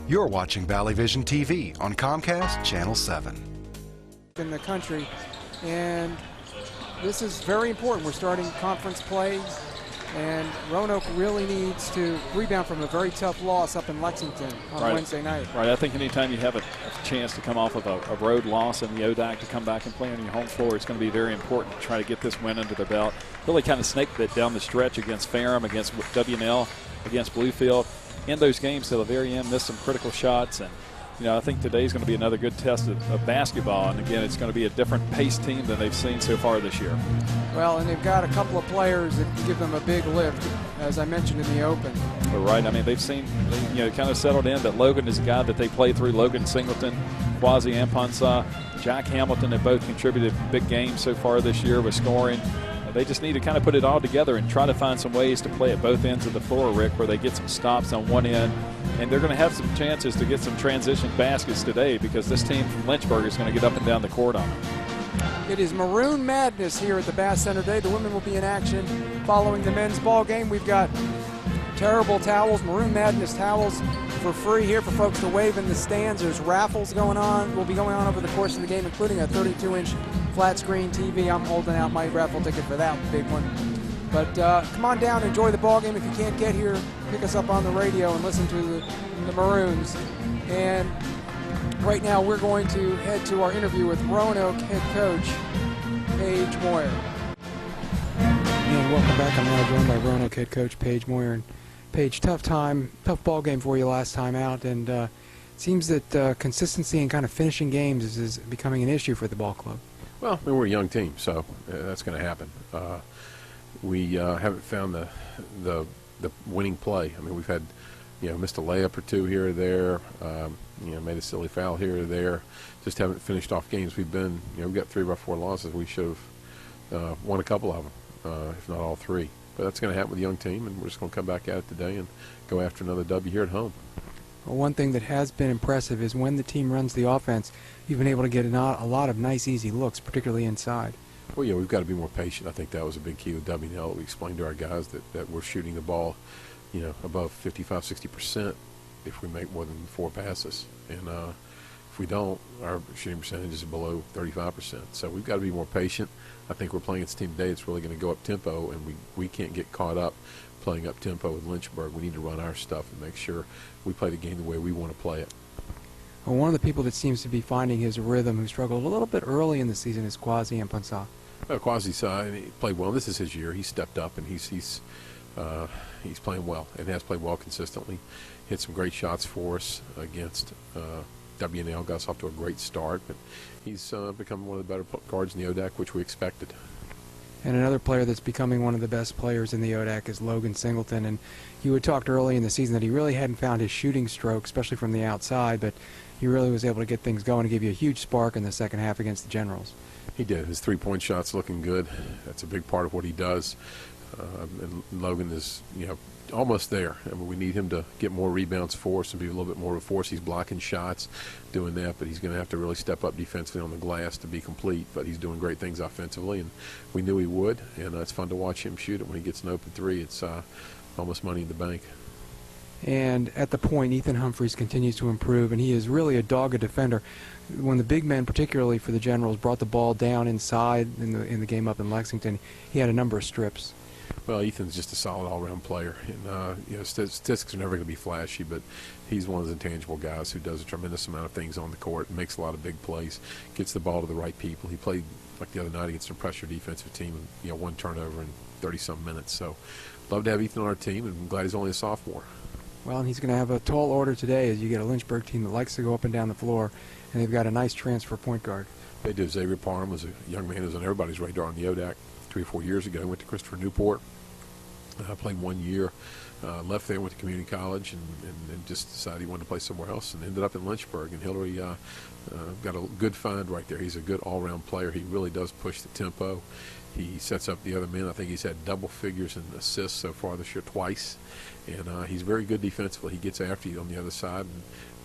You're watching Valley Vision TV on Comcast Channel 7. In the country, and this is very important. We're starting conference play, and Roanoke really needs to rebound from a very tough loss up in Lexington on Wednesday night. Right. I think anytime you have a chance to come off of a road loss in the ODAC to come back and play on your home floor, it's going to be very important to try to get this win under their belt. Really kind of snake bit down the stretch against Ferrum, against W&L, against Bluefield. In those games till the very end, missed some critical shots, and I think today's going to be another good test of basketball. And again, it's going to be a different pace team than they've seen so far this year. Well, and they've got a couple of players that can give them a big lift, as I mentioned in the open. But right, I mean, they've seen, kind of settled in that Logan is a guy that they play through. Logan Singleton, Quasi Amponsah, Jack Hamilton have both contributed big games so far this year with scoring. They just need to kind of put it all together and try to find some ways to play at both ends of the floor, Rick, where they get some stops on one end. And they're going to have some chances to get some transition baskets today because this team from Lynchburg is going to get up and down the court on them. It is Maroon Madness here at the Bass Center today. The women will be in action following the men's ball game. We've got terrible towels, Maroon Madness towels for free here for folks to wave in the stands. There's raffles will be going on over the course of the game, including a 32-inch flat screen TV. I'm holding out my raffle ticket for that big one. But come on down, enjoy the ball game. If you can't get here, pick us up on the radio and listen to the Maroons. And right now we're going to head to our interview with Roanoke head coach Paige Moyer. And welcome back. I'm now joined by Roanoke head coach Paige Moyer. And Paige, tough ball game for you last time out, and it seems that consistency and kind of finishing games is becoming an issue for the ball club. Well, we're a young team, so that's going to happen. We haven't found the winning play. I mean, we've had, missed a layup or two here or there, made a silly foul here or there. Just haven't finished off games. We've got 3 of our 4 losses. We should have won a couple of them, if not all 3. But that's going to happen with a young team, and we're just going to come back at it today and go after another W here at home. Well, one thing that has been impressive is when the team runs the offense, you've been able to get a lot of nice, easy looks, particularly inside. Well, yeah, we've got to be more patient. I think that was a big key with W&L. We explained to our guys that we're shooting the ball, above 55, 60% if we make more than 4 passes. And if we don't, our shooting percentage is below 35%. So we've got to be more patient. I think we're playing against a team today that's really going to go up tempo, and we can't get caught up playing up tempo with Lynchburg. We need to run our stuff and make sure we play the game the way we want to play it. Well, one of the people that seems to be finding his rhythm, who struggled a little bit early in the season, is Quasi Amponsah. Well, Quasi's he played well. This is his year. He stepped up, and he's playing well and has played well consistently. Hit some great shots for us against W&L. Got us off to a great start, but he's become one of the better guards in the ODAC, which we expected. And another player that's becoming one of the best players in the ODAC is Logan Singleton. And you had talked early in the season that he really hadn't found his shooting stroke, especially from the outside, but he really was able to get things going and give you a huge spark in the second half against the Generals. He did. His 3-point shot's looking good. That's a big part of what he does. And Logan is, almost there. I mean, we need him to get more rebounds for us and be a little bit more of a force. He's blocking shots, doing that, but he's going to have to really step up defensively on the glass to be complete. But he's doing great things offensively, and we knew he would. And it's fun to watch him shoot it when he gets an open 3. It's almost money in the bank. And at the point, Ethan Humphreys continues to improve, and he is really a dogged defender. When the big men, particularly for the Generals, brought the ball down inside in the game up in Lexington, he had a number of strips. Well, Ethan's just a solid all-around player, and statistics are never going to be flashy, but he's one of those intangible guys who does a tremendous amount of things on the court, makes a lot of big plays, gets the ball to the right people. He played like the other night against a pressure defensive team, and 1 turnover in 30-some minutes. So, love to have Ethan on our team, and I'm glad he's only a sophomore. Well, and he's going to have a tall order today as you get a Lynchburg team that likes to go up and down the floor, and they've got a nice transfer point guard. They do. Xavier Parham was a young man who was on everybody's radar on the ODAC 3 or 4 years ago. He went to Christopher Newport, played 1 year, left there, went to community college, and just decided he wanted to play somewhere else, and ended up in Lynchburg. And Hillary got a good find right there. He's a good all-around player. He really does push the tempo. He sets up the other men. I think he's had double figures in assists so far this year twice. And he's very good defensively. He gets after you on the other side and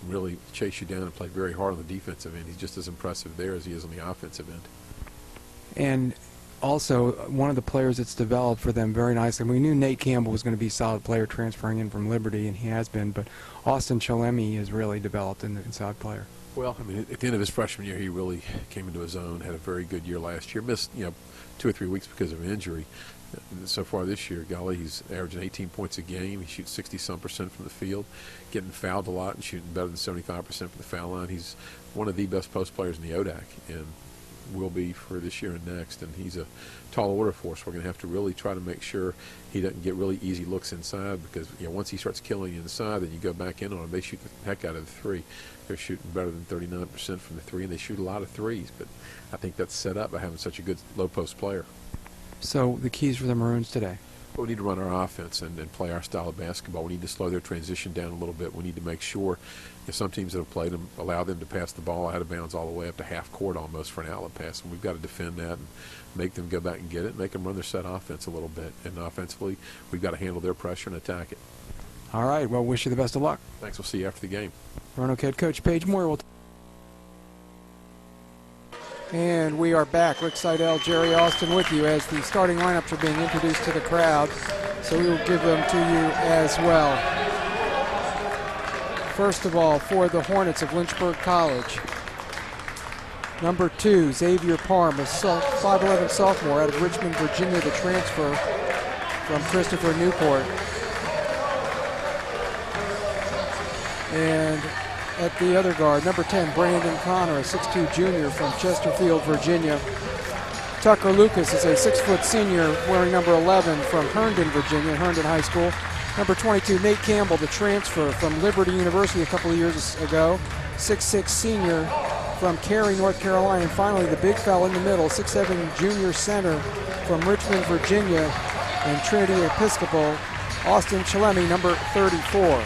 really chase you down and play very hard on the defensive end. He's just as impressive there as he is on the offensive end. And also one of the players that's developed for them very nicely. We knew Nate Campbell was going to be a solid player transferring in from Liberty, and he has been, but Austin Chalemi has really developed into an inside player. Well, I mean, at the end of his freshman year, he really came into his own, had a very good year last year. Missed, 2 or 3 weeks because of injury. So far this year, golly, he's averaging 18 points a game. He shoots 60-some% from the field, getting fouled a lot and shooting better than 75% from the foul line. He's one of the best post players in the ODAC, and will be for this year and next. And he's a tall order for us. We're going to have to really try to make sure he doesn't get really easy looks inside, because once he starts killing you inside, then you go back in on him. They shoot the heck out of the three. They're shooting better than 39% from the three, and they shoot a lot of threes. But I think that's set up by having such a good low post player. So the keys for the Maroons today? But we need to run our offense and play our style of basketball. We need to slow their transition down a little bit. We need to make sure, some teams that have played them allow them to pass the ball out of bounds all the way up to half court almost for an outlet pass. And we've got to defend that and make them go back and get it, and make them run their set offense a little bit. And offensively, we've got to handle their pressure and attack it. All right. Well, wish you the best of luck. Thanks. We'll see you after the game. Roanoke head coach Paige Moyer will. And we are back. Rick Seidel, Jerry Austin with you as the starting lineups are being introduced to the crowd. So we will give them to you as well. First of all, for the Hornets of Lynchburg College, number 2, Xavier Parham, a 5'11" sophomore out of Richmond, Virginia, the transfer from Christopher Newport. And at the other guard, number 10, Brandon Connor, a 6'2" junior from Chesterfield, Virginia. Tucker Lucas is a 6-foot senior wearing number 11 from Herndon, Virginia, Herndon High School. Number 22, Nate Campbell, the transfer from Liberty University a couple of years ago, 6'6" senior from Cary, North Carolina. And finally, the big fella in the middle, 6'7" junior center from Richmond, Virginia, and Trinity Episcopal, Austin Chalemi, number 34.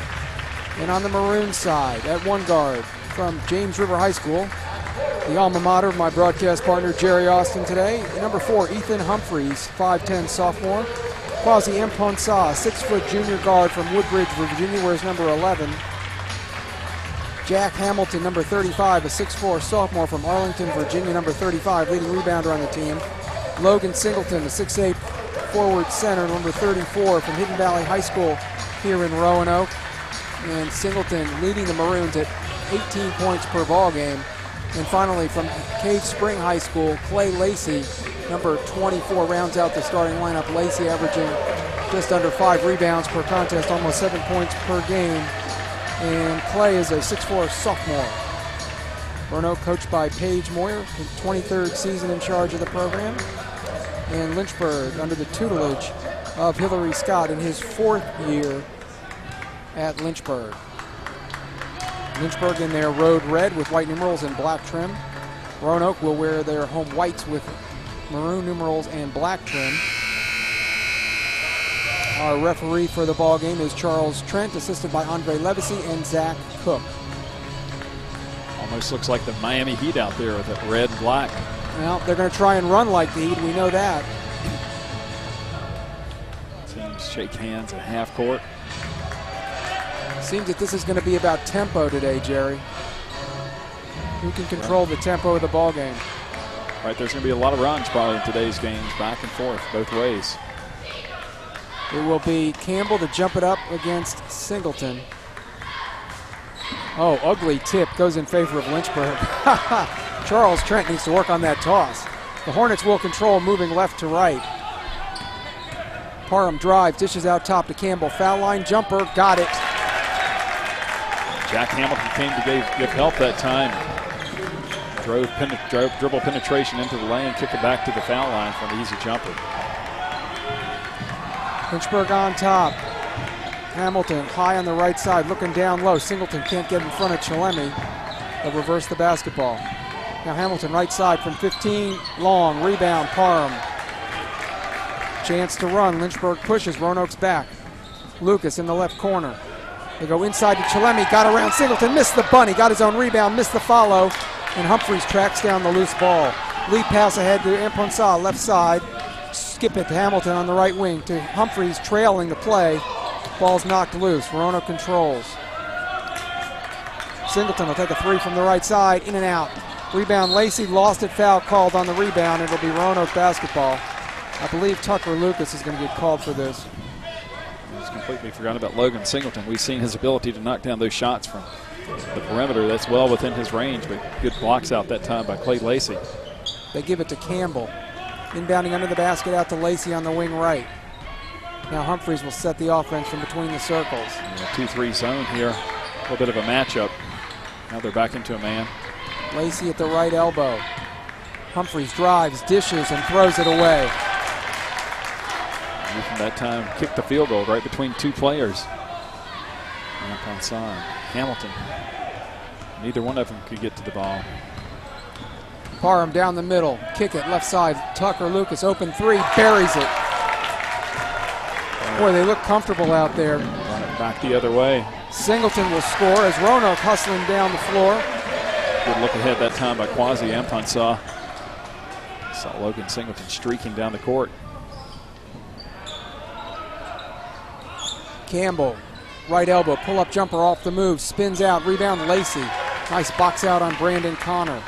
And on the Maroon side, at one guard, from James River High School, the alma mater of my broadcast partner Jerry Austin today, number 4, Ethan Humphreys, 5'10" sophomore. Quasi Mponsa, 6-foot junior guard from Woodbridge, Virginia, wears number 11. Jack Hamilton, number 35, a 6'4" sophomore from Arlington, Virginia, number 35, leading rebounder on the team. Logan Singleton, a 6'8" forward center, number 34 from Hidden Valley High School here in Roanoke. And Singleton leading the Maroons at 18 points per ball game. And finally, from Cave Spring High School, Clay Lacey, number 24, rounds out the starting lineup. Lacey averaging just under 5 rebounds per contest, almost 7 points per game. And Clay is a 6'4" sophomore. Roanoke coached by Paige Moyer, in 23rd season in charge of the program. And Lynchburg under the tutelage of Hillary Scott in his 4th year at Lynchburg. Lynchburg in their road red with white numerals and black trim. Roanoke will wear their home whites with maroon numerals and black trim. Our referee for the ball game is Charles Trent, assisted by Andre Levacy and Zach Cook. Almost looks like the Miami Heat out there with that red and black. Well, they're going to try and run like the Heat. We know that. Teams shake hands at half court. Seems that this is going to be about tempo today, Jerry. Who can control the tempo of the ball game? Right, there's going to be a lot of runs probably in today's games, back and forth, both ways. It will be Campbell to jump it up against Singleton. Oh, ugly tip goes in favor of Lynchburg. Charles Trent needs to work on that toss. The Hornets will control, moving left to right. Parham drives, dishes out top to Campbell. Foul line jumper, got it. Jack Hamilton came to give help that time. Dribble penetration into the lane, kick it back to the foul line for an easy jumper. Lynchburg on top. Hamilton high on the right side, looking down low. Singleton can't get in front of Chalemi. They'll reverse the basketball. Now Hamilton right side from 15, long, rebound, Parham. Chance to run, Lynchburg pushes, Roanoke's back. Lucas in the left corner. They go inside to Chalemi, got around Singleton, missed the bunny, got his own rebound, missed the follow, and Humphreys tracks down the loose ball. Lead pass ahead to Mponsa, left side. Skip it to Hamilton on the right wing to Humphreys trailing the play. Ball's knocked loose, Roanoke controls. Singleton will take a 3 from the right side, in and out. Rebound, Lacey lost it, foul called on the rebound. It'll be Roanoke basketball. I believe Tucker Lucas is going to get called for this. He's completely forgotten about Logan Singleton. We've seen his ability to knock down those shots from the perimeter. That's well within his range, but good blocks out that time by Clay Lacey. They give it to Campbell. Inbounding under the basket out to Lacey on the wing right. Now Humphreys will set the offense from between the circles. 2-3 zone here. A little bit of a matchup. Now they're back into a man. Lacey at the right elbow. Humphreys drives, dishes, and throws it away. And from that time, kicked the field goal right between two players. Amponsah, Hamilton. Neither one of them could get to the ball. Parham down the middle. Kick it left side. Tucker Lucas open three. Buries it. Boy, they look comfortable out there. Run it back the other way. Singleton will score as Roanoke hustling down the floor. Good look ahead that time by Quasi Amponsah. Saw Logan Singleton streaking down the court. Campbell, right elbow, pull-up jumper off the move, spins out, rebound Lacey. Nice box out on Brandon Connor.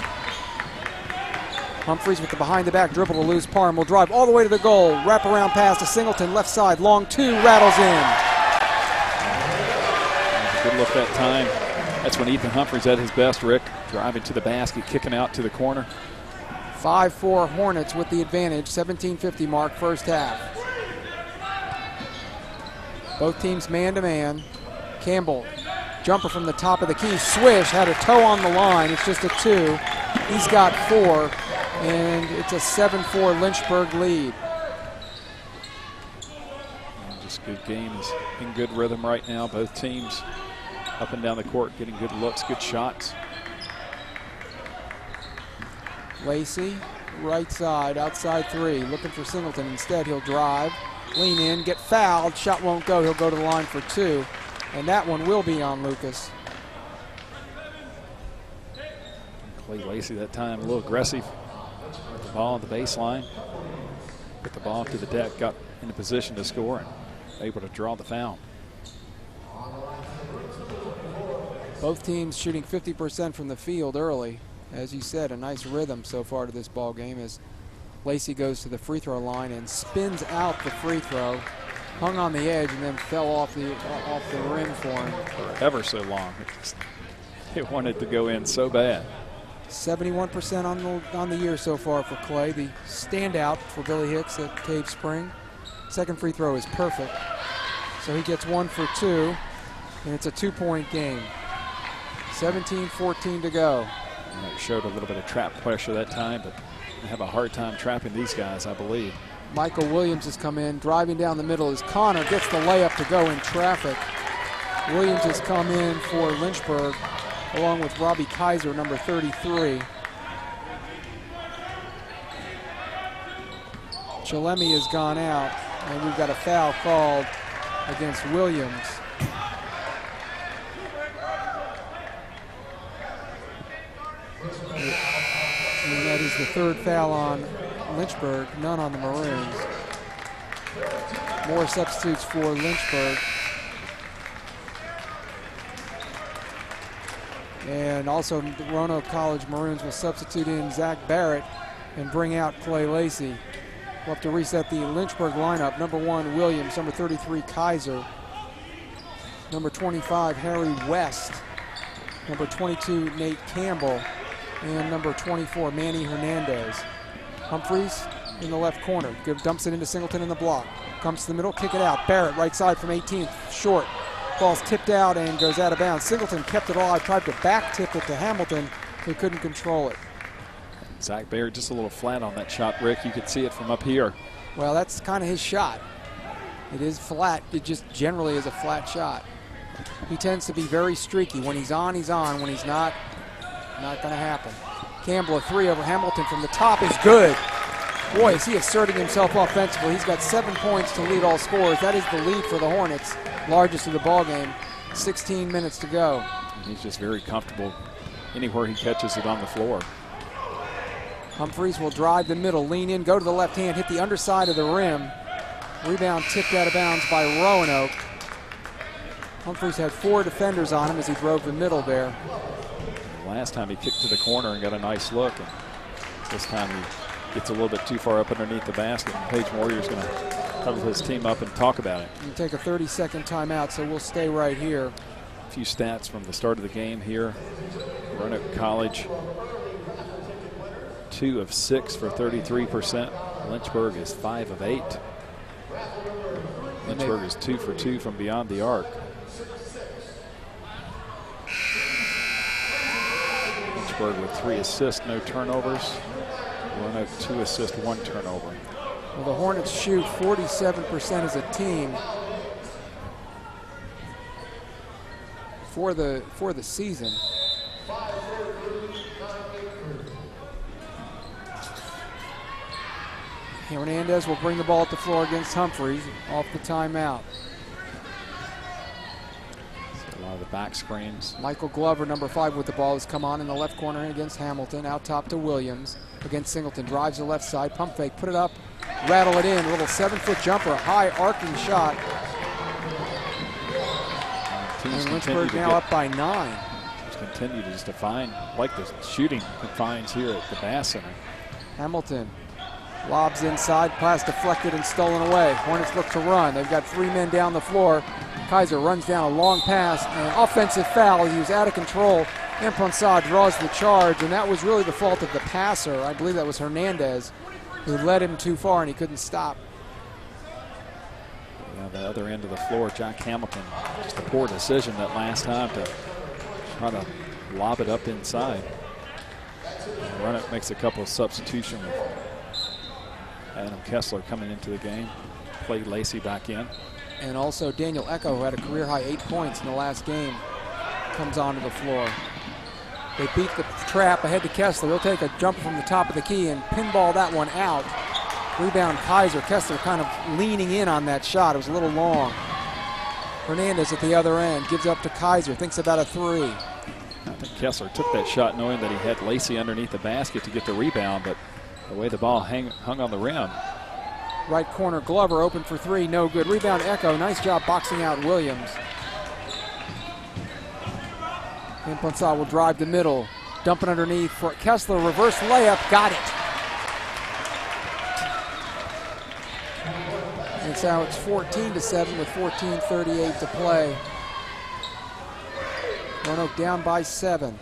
Humphreys with the behind-the-back dribble to lose. Parham will drive all the way to the goal. Wrap around pass to Singleton, left side, long two, rattles in. Good look that time. That's when Ethan Humphreys at his best, Rick. Driving to the basket, kicking out to the corner. 5-4 Hornets with the advantage, 17:50 mark, first half. Both teams man-to-man. Campbell, jumper from the top of the key, swish, had a toe on the line. It's just a two. He's got four, and it's a 7-4 Lynchburg lead. And just good games, in good rhythm right now. Both teams up and down the court, getting good looks, good shots. Lacey, right side, outside three, looking for Singleton. Instead, he'll drive, lean in, get fouled. Shot won't go. He'll go to the line for two, and that one will be on Lucas. Clay Lacey that time a little aggressive with the ball on the baseline. Put the ball to the deck, got in a position to score, and able to draw the foul. Both teams shooting 50% from the field early. As you said, a nice rhythm so far to this ball game as Lacey goes to the free throw line and spins out the free throw, hung on the edge, and then fell off the rim for him. For ever so long. It wanted to go in so bad. 71% on the year so far for Clay, the standout for Billy Hicks at Cave Spring. Second free throw is perfect. So he gets 1 for 2, and it's a 2-point game. 17-14 to go. And it showed a little bit of trap pressure that time, but they have a hard time trapping these guys, I believe. Michael Williams has come in, driving down the middle as Connor gets the layup to go in traffic. Williams has come in for Lynchburg, along with Robbie Kaiser, number 33. Chalemi has gone out, and we've got a foul called against Williams. And that is the third foul on Lynchburg, none on the Maroons. More substitutes for Lynchburg. And also the Roanoke College Maroons will substitute in Zach Barrett and bring out Clay Lacey. We'll have to reset the Lynchburg lineup. Number 1, Williams. Number 33, Kaiser. Number 25, Harry West. Number 22, Nate Campbell. And number 24, Manny Hernandez. Humphreys in the left corner. Dumps it into Singleton in the block. Comes to the middle, kick it out. Barrett, right side from 18th, short. Ball's tipped out and goes out of bounds. Singleton kept it alive, tried to back tip it to Hamilton, who couldn't control it. Zach Barrett just a little flat on that shot, Rick. You could see it from up here. Well, that's kind of his shot. It is flat. It just generally is a flat shot. He tends to be very streaky. When he's on, he's on. When he's not going to happen. Campbell, a three over Hamilton from the top is good. Boy, is he asserting himself offensively. He's got 7 points to lead all scorers. That is the lead for the Hornets, largest of the ball game. 16 minutes to go. And he's just very comfortable anywhere he catches it on the floor. Humphreys will drive the middle, lean in, go to the left hand, hit the underside of the rim. Rebound tipped out of bounds by Roanoke. Humphreys had 4 defenders on him as he drove the middle there. Last time he kicked to the corner and got a nice look, and this time he gets a little bit too far up underneath the basket. And Page Warrior's going to huddle his team up and talk about it. You take a 30-second timeout, so we'll stay right here. A few stats from the start of the game here. Roanoke College, 2 of 6 for 33%. Lynchburg is 5 of 8. Lynchburg is 2 for 2 from beyond the arc. Lynchburg with 3 assists, no turnovers. Roanoke 2 assists, 1 turnover. Well, the Hornets shoot 47% as a team for the season. Hernandez will bring the ball up the floor against Humphreys off the timeout. So a lot of the back screens. Michael Glover, number 5 with the ball, has come on in the left corner against Hamilton. Out top to Williams against Singleton. Drives the left side, pump fake, put it up, rattle it in. A little 7-foot jumper, a high arcing shot. And Lynchburg now up by 9. Just continue to just define, like the shooting confines here at the Bass Center. Hamilton lobs inside, pass deflected and stolen away. Hornets look to run. They've got 3 men down the floor. Kaiser runs down a long pass, and an offensive foul. He was out of control. Amponsah draws the charge, and that was really the fault of the passer. I believe that was Hernandez, who led him too far, and he couldn't stop. On the other end of the floor, Jack Hamilton, just a poor decision that last time to try to lob it up inside. And Roanoke makes a couple of substitutions with Adam Kessler coming into the game. Played Lacey back in. And also Daniel Echo, who had a career-high 8 points in the last game, comes onto the floor. They beat the trap ahead to Kessler. He'll take a jumper from the top of the key and pinball that one out. Rebound Kaiser. Kessler kind of leaning in on that shot. It was a little long. Hernandez at the other end gives up to Kaiser. Thinks about a 3. I think Kessler took that shot knowing that he had Lacey underneath the basket to get the rebound, but the way the ball hung on the rim. Right corner, Glover open for 3, no good. Rebound Echo, nice job boxing out Williams. Amponsah will drive the middle, dump it underneath for Kessler, reverse layup, got it. And so it's 14-7 with 14:38 to play. Roanoke down by 7.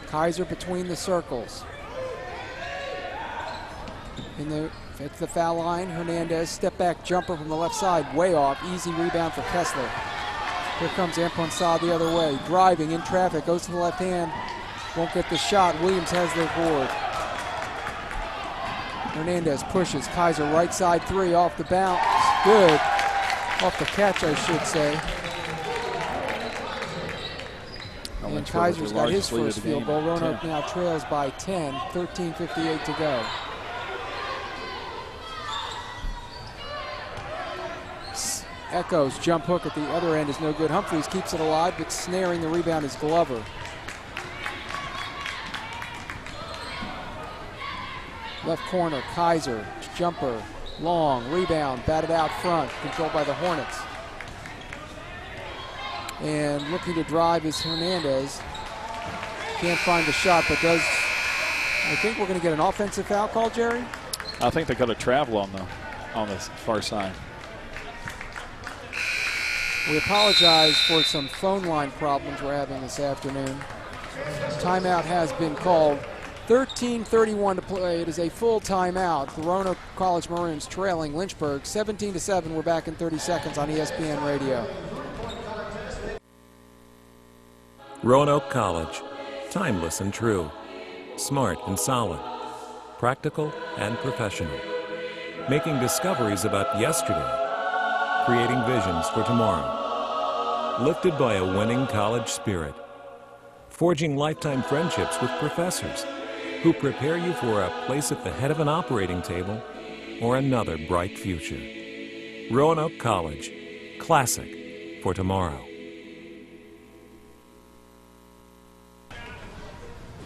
Kaiser between the circles. It's the foul line. Hernandez, step back jumper from the left side, way off. Easy rebound for Kessler. Here comes Amponsah the other way. Driving in traffic, goes to the left hand. Won't get the shot. Williams has the board. Hernandez pushes. Kaiser right side 3 off the bounce. Good. Off the catch, I should say. And Kaiser's got his first field goal. Roanoke now trails by 10. 13:58 to go. Echo's jump hook at the other end is no good. Humphreys keeps it alive, but snaring the rebound is Glover. Left corner, Kaiser, jumper, long, rebound, batted out front, controlled by the Hornets. And looking to drive is Hernandez. Can't find the shot, but does. I think we're going to get an offensive foul call, Jerry? I think they got a travel on the far side. We apologize for some phone line problems we're having this afternoon. Timeout has been called. 13:31 to play. It is a full timeout. The Roanoke College Maroons trailing Lynchburg 17-7. We're back in 30 seconds on ESPN Radio. Roanoke College, timeless and true, smart and solid, practical and professional, making discoveries about yesterday, creating visions for tomorrow, lifted by a winning college spirit, forging lifetime friendships with professors who prepare you for a place at the head of an operating table or another bright future. Roanoke College, classic for tomorrow.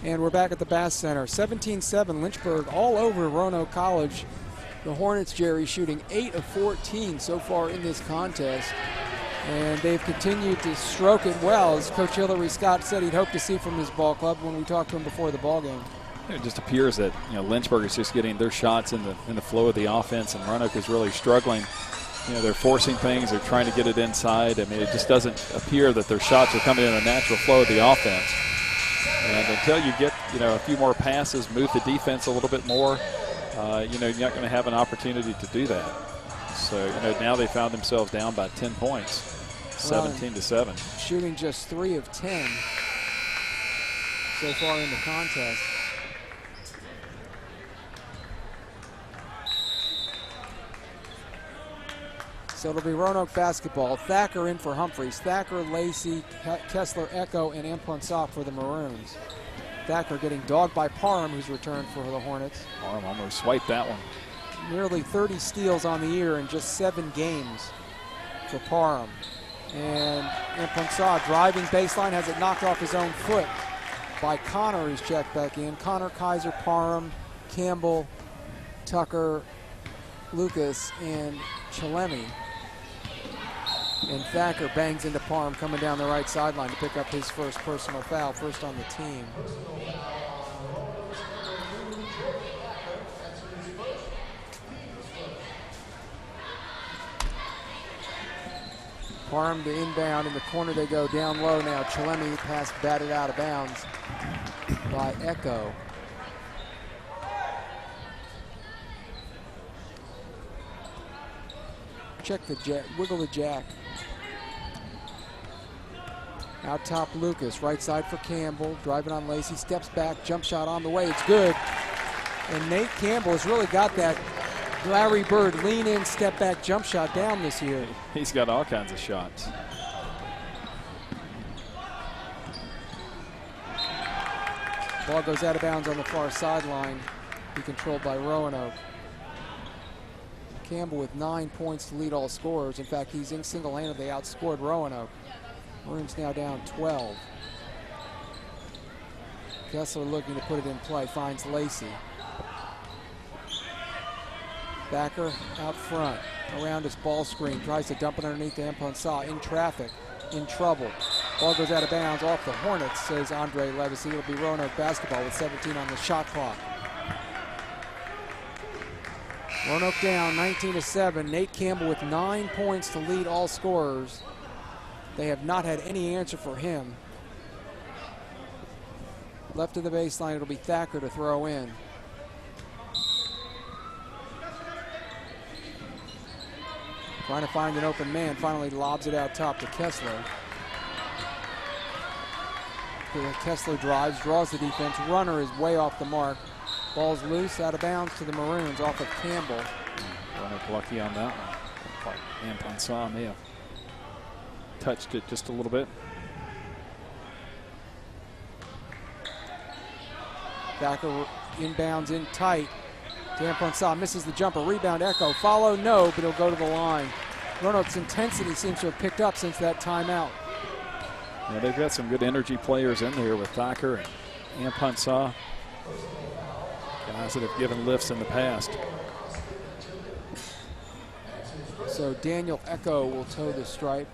And we're back at the Bass Center. 17-7, Lynchburg all over Roanoke College. The Hornets, Jerry, shooting 8 of 14 so far in this contest. And they've continued to stroke it well, as Coach Hillary Scott said he'd hoped to see from his ball club when we talked to him before the ball game. It just appears that Lynchburg is just getting their shots in the flow of the offense, and Roanoke is really struggling. They're forcing things, they're trying to get it inside. I mean, it just doesn't appear that their shots are coming in a natural flow of the offense. And until you get a few more passes, move the defense a little bit more, you're not going to have an opportunity to do that. So now they found themselves down by 10 points, 17-7. Shooting just 3 of 10 so far in the contest. So it'll be Roanoke basketball. Thacker in for Humphreys. Thacker, Lacey, Kessler, Echo, and Amponsah for the Maroons. Thacker getting dogged by Parham, who's returned for the Hornets. Parham almost swiped that one. Nearly 30 steals on the year in just 7 games for Parham. And Amponsah driving baseline, has it knocked off his own foot by Connor, who's checked back in. Connor, Kaiser, Parham, Campbell, Tucker, Lucas, and Chalemi. And Thacker bangs into Parham coming down the right sideline to pick up his first personal foul, first on the team. Parham to inbound. In the corner they go, down low now. Chalemi pass batted out of bounds by Echo. Check the jack, wiggle the jack. Out top Lucas, right side for Campbell, driving on Lacey, steps back, jump shot on the way, it's good. And Nate Campbell has really got that Larry Bird lean in, step back, jump shot down this year. He's got all kinds of shots. Ball goes out of bounds on the far sideline, be controlled by Roanoke. Campbell with 9 points to lead all scorers. In fact, he's single-handedly outscored Roanoke. Maroons now down 12. Kessler looking to put it in play, finds Lacey. Thacker out front, around his ball screen, tries to dump it underneath to Amponsah, in traffic, in trouble. Ball goes out of bounds off the Hornets, says Andre Levacy. It'll be Roanoke basketball with 17 on the shot clock. Roanoke down 19-7. Nate Campbell with 9 points to lead all scorers. They have not had any answer for him. Left of the baseline, it'll be Thacker to throw in. Trying to find an open man, finally lobs it out top to Kessler. Kessler drives, draws the defense. Runner is way off the mark. Ball's loose, out of bounds to the Maroons off of Campbell. Roanoke lucky on that one. Amponsah may have touched it just a little bit. Thacker inbounds in tight. Amponsah misses the jumper. Rebound Echo. Follow, no, but he'll go to the line. Roanoke's intensity seems to have picked up since that timeout. Yeah, they've got some good energy players in there with Thacker and Amponsah. Guys that have given lifts in the past. So Daniel Echo will toe the stripe.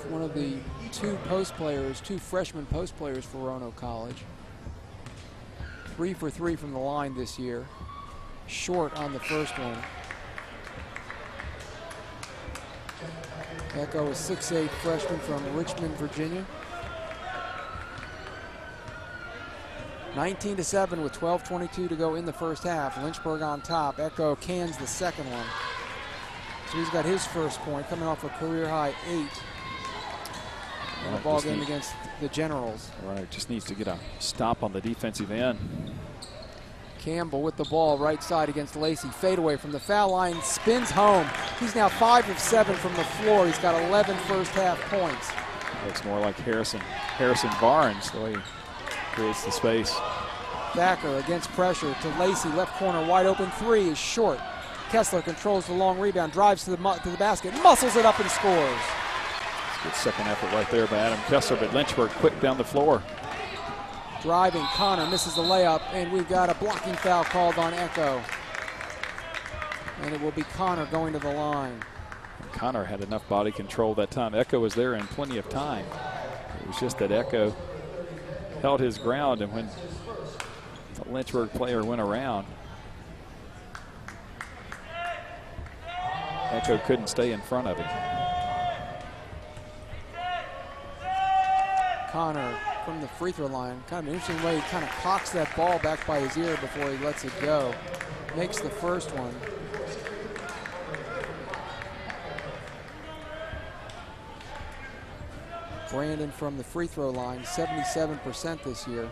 One of the two freshman post players for Roanoke College. 3 for 3 from the line this year. Short on the first one. Echo, a 6'8" freshman from Richmond, Virginia. 19-7 with 12:22 to go in the first half. Lynchburg on top. Echo cans the second one. So he's got his first point, coming off a career-high 8 in the ball game against the Generals. Right, just needs to get a stop on the defensive end. Campbell with the ball, right side against Lacey. Fade away from the foul line, spins home. He's now 5 of 7 from the floor. He's got 11 first-half points. Looks more like Harrison Barnes, the way he creates the space. Thacker against pressure to Lacey, left corner, wide open 3 is short. Kessler controls the long rebound, drives to the basket, muscles it up and scores. Good second effort right there by Adam Kessler, but Lynchburg quick down the floor. Driving, Connor misses the layup, and we've got a blocking foul called on Echo. And it will be Connor going to the line. Connor had enough body control that time. Echo was there in plenty of time. It was just that Echo held his ground, and when the Lynchburg player went around, Echo couldn't stay in front of him. Connor from the free throw line, kind of an interesting way, he kind of cocks that ball back by his ear before he lets it go. Makes the first one. Brandon from the free throw line, 77% this year.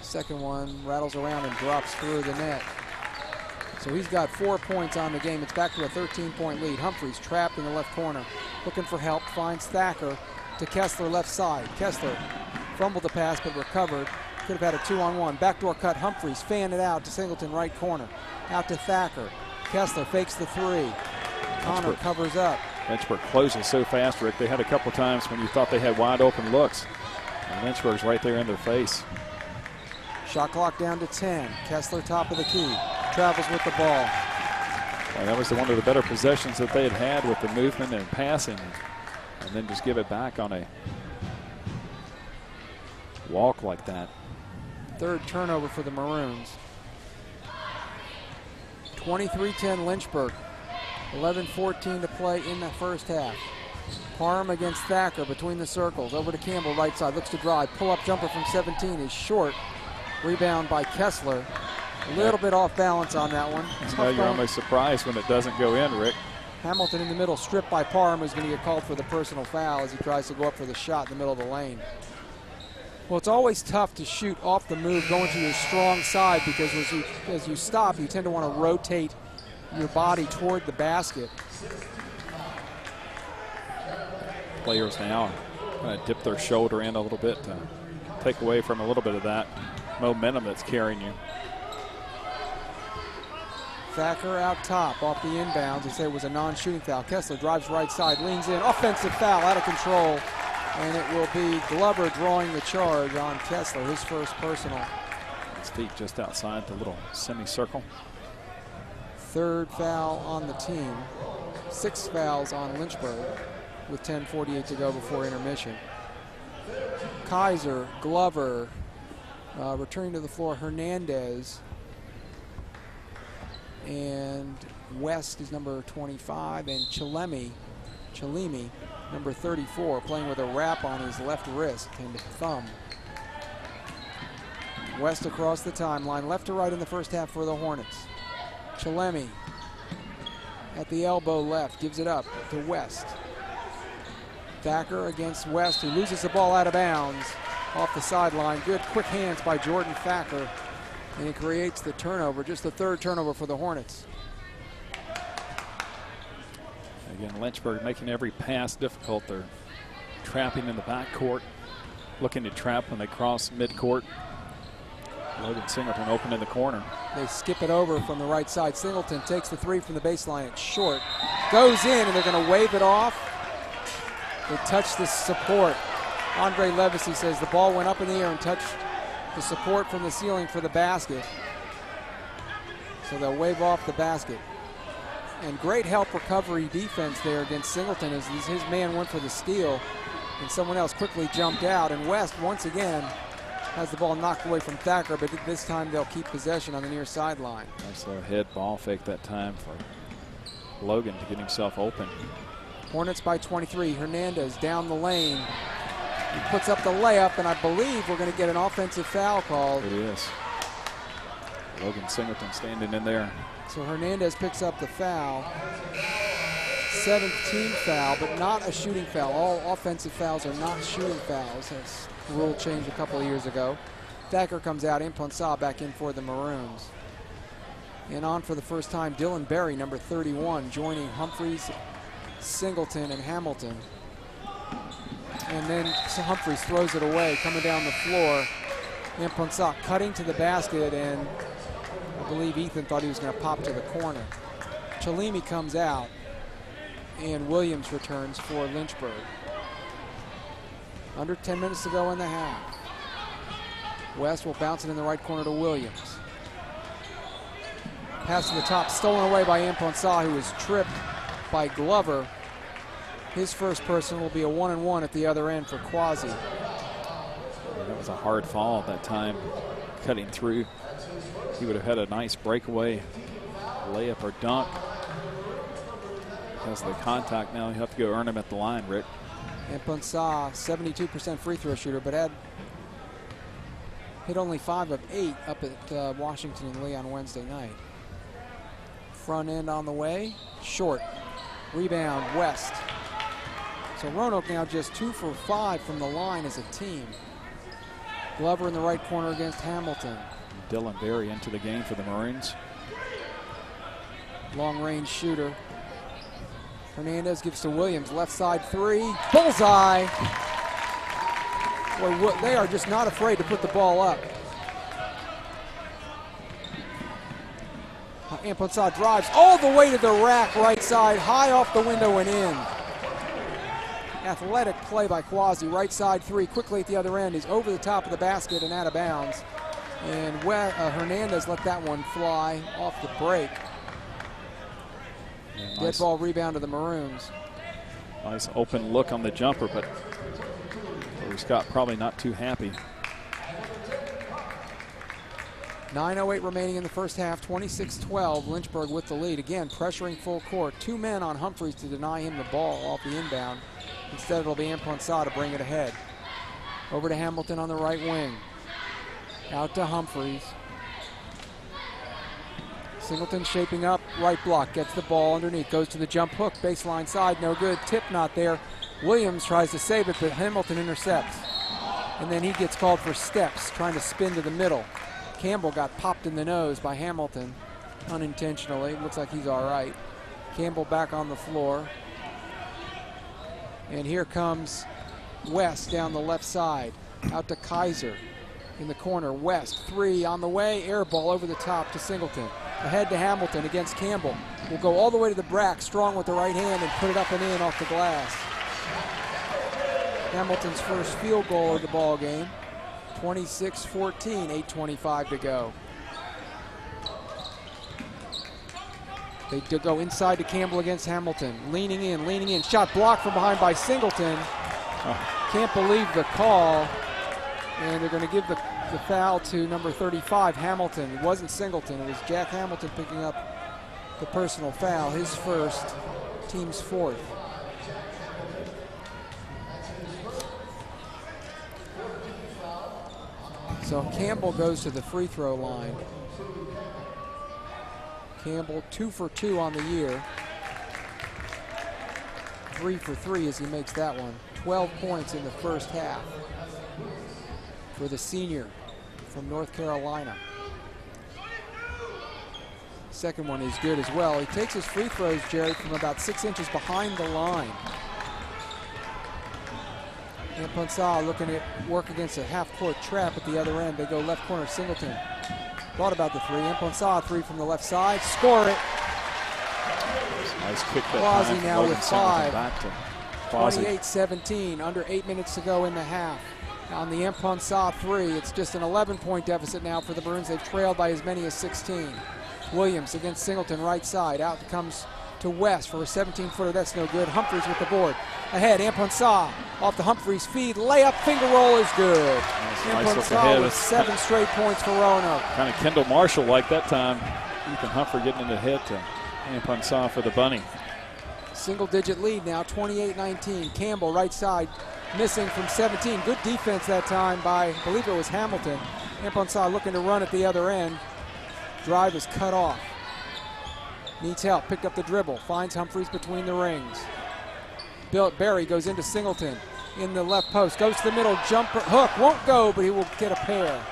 Second one rattles around and drops through the net. So he's got 4 points on the game. It's back to a 13-point lead. Humphreys trapped in the left corner, looking for help, finds Thacker to Kessler left side. Kessler fumbled the pass but recovered. Could have had a 2-on-1. Backdoor cut, Humphreys fanned it out to Singleton right corner. Out to Thacker. Kessler fakes the three. Connor covers up. Lynchburg closes so fast, Rick. They had a couple times when you thought they had wide open looks. And Lynchburg's right there in their face. Shot clock down to 10. Kessler top of the key. Travels with the ball. Well, that was one of the better possessions that they had with the movement and passing. And then just give it back on a walk like that. Third turnover for the Maroons. 23-10 Lynchburg. 11-14 to play in the first half. Parham against Thacker between the circles. Over to Campbell, right side. Looks to drive. Pull-up jumper from 17 is short. Rebound by Kessler. A little bit off balance on that one. Now you're almost surprised when it doesn't go in, Rick. Hamilton in the middle, stripped by Parham, who's going to get called for the personal foul as he tries to go up for the shot in the middle of the lane. Well, it's always tough to shoot off the move going to your strong side because as you stop, you tend to want to rotate your body toward the basket. Players now kind of dip their shoulder in a little bit to take away from a little bit of that momentum that's carrying you. Thacker out top off the inbounds. They say it was a non-shooting foul. Kessler drives right side, leans in, offensive foul out of control, and it will be Glover drawing the charge on Kessler, his first personal. His feet just outside the little semicircle. Third foul on the team. 6 fouls on Lynchburg with 10:48 to go before intermission. Kaiser, Glover, returning to the floor, Hernandez, and West is number 25, and Chalemi, number 34, playing with a wrap on his left wrist and thumb. West across the timeline, left to right in the first half for the Hornets. Chalemi at the elbow left, gives it up to West. Thacker against West, who loses the ball out of bounds off the sideline. Good quick hands by Jordan Thacker, and he creates the turnover, just the third turnover for the Hornets. Again, Lynchburg making every pass difficult. They're trapping in the backcourt, looking to trap when they cross midcourt. Logan Singleton open in the corner. They skip it over from the right side. Singleton takes the three from the baseline. It's short. Goes in, and they're going to wave it off. They touch the support. Andre Levacy says the ball went up in the air and touched the support from the ceiling for the basket. So they'll wave off the basket. And great help recovery defense there against Singleton as his man went for the steal, and someone else quickly jumped out. And West, once again, has the ball knocked away from Thacker, but this time they'll keep possession on the near sideline. Nice little head ball fake that time for Logan to get himself open. Hornets by 23. Hernandez down the lane. He puts up the layup, and I believe we're going to get an offensive foul called. It is. Logan Singleton standing in there. So Hernandez picks up the foul. 17th foul, but not a shooting foul. All offensive fouls are not shooting fouls. That's a rule changed a couple of years ago. Thacker comes out, Imponsah back in for the Maroons. And on for the first time, Dylan Berry, number 31, joining Humphreys, Singleton, and Hamilton. And then Humphreys throws it away, coming down the floor. Imponsah cutting to the basket, and I believe Ethan thought he was going to pop to the corner. Chalemi comes out, and Williams returns for Lynchburg. Under 10 minutes to go in the half. West will bounce it in the right corner to Williams. Pass to the top, stolen away by Amponsah, who was tripped by Glover. His first person will be a 1-and-1 at the other end for Quasi. That was a hard fall at that time, cutting through. He would have had a nice breakaway layup or dunk. Because of the contact now, you have to go earn him at the line, Rick. Amponsah, 72% free throw shooter, but had hit only 5 of 8 up at Washington and Lee on Wednesday night. Front end on the way, short. Rebound, West. So Roanoke now just 2 for 5 from the line as a team. Glover in the right corner against Hamilton. Dylan Berry into the game for the Maroons. Long range shooter. Hernandez gives to Williams, left side 3, bullseye. Boy, they are just not afraid to put the ball up. Amponsah drives all the way to the rack, right side, high off the window and in. Athletic play by Quasi, right side 3, quickly at the other end, is over the top of the basket and out of bounds. And Hernandez let that one fly off the break. Yeah, Dead ball rebound to the Maroons. Nice open look on the jumper, but Scott probably not too happy. 9:08 remaining in the first half, 26-12, Lynchburg with the lead. Again, pressuring full court. 2 men on Humphreys to deny him the ball off the inbound. Instead, it'll be Amponsah to bring it ahead. Over to Hamilton on the right wing. Out to Humphreys. Singleton shaping up, right block, gets the ball underneath, goes to the jump hook, baseline side, no good, tip not there. Williams tries to save it, but Hamilton intercepts. And then he gets called for steps, trying to spin to the middle. Campbell got popped in the nose by Hamilton unintentionally. Looks like he's all right. Campbell back on the floor. And here comes West down the left side. Out to Kaiser in the corner. West, 3 on the way, air ball over the top to Singleton. Ahead to Hamilton against Campbell. Will go all the way to the brack, strong with the right hand, and put it up and in off the glass. Hamilton's first field goal of the ball game. 26-14, 8:25 to go. They go inside to Campbell against Hamilton. Leaning in. Shot blocked from behind by Singleton. Can't believe the call. And they're going to give the foul to number 35, Hamilton. It wasn't Singleton. It was Jack Hamilton picking up the personal foul. His first, team's fourth. So Campbell goes to the free throw line. Campbell 2 for 2 on the year. 3 for 3 as he makes that one. 12 points in the first half for the senior from North Carolina. Second one is good as well. He takes his free throws, Jerry, from about 6 inches behind the line. Amponsah looking at work against a half-court trap at the other end. They go left corner, Singleton. Thought about the 3. Amponsah 3 from the left side. Score it. Nice kick that Quasi time. now with 5. Back to Quasi. 28-17, under 8 minutes to go in the half. On the Amponsah 3, it's just an 11-point deficit now for the Maroons. They've trailed by as many as 16. Williams against Singleton, right side. Out comes to West for a 17-footer. That's no good. Humphreys with the board. Ahead, Amponsah off the Humphreys feed. Layup, finger roll is good. Amponsah with 7 straight points for Roanoke. Kind of Kendall Marshall like that time. Ethan Humphrey getting in the head to Amponsah for the bunny. Single-digit lead now, 28-19. Campbell, right side, missing from 17. Good defense that time by, I believe it was Hamilton. Amponsah looking to run at the other end. Drive is cut off. Needs help, picked up the dribble, finds Humphreys between the rings. Berry goes into Singleton in the left post, goes to the middle, jumper, hook, won't go, but he will get a pair.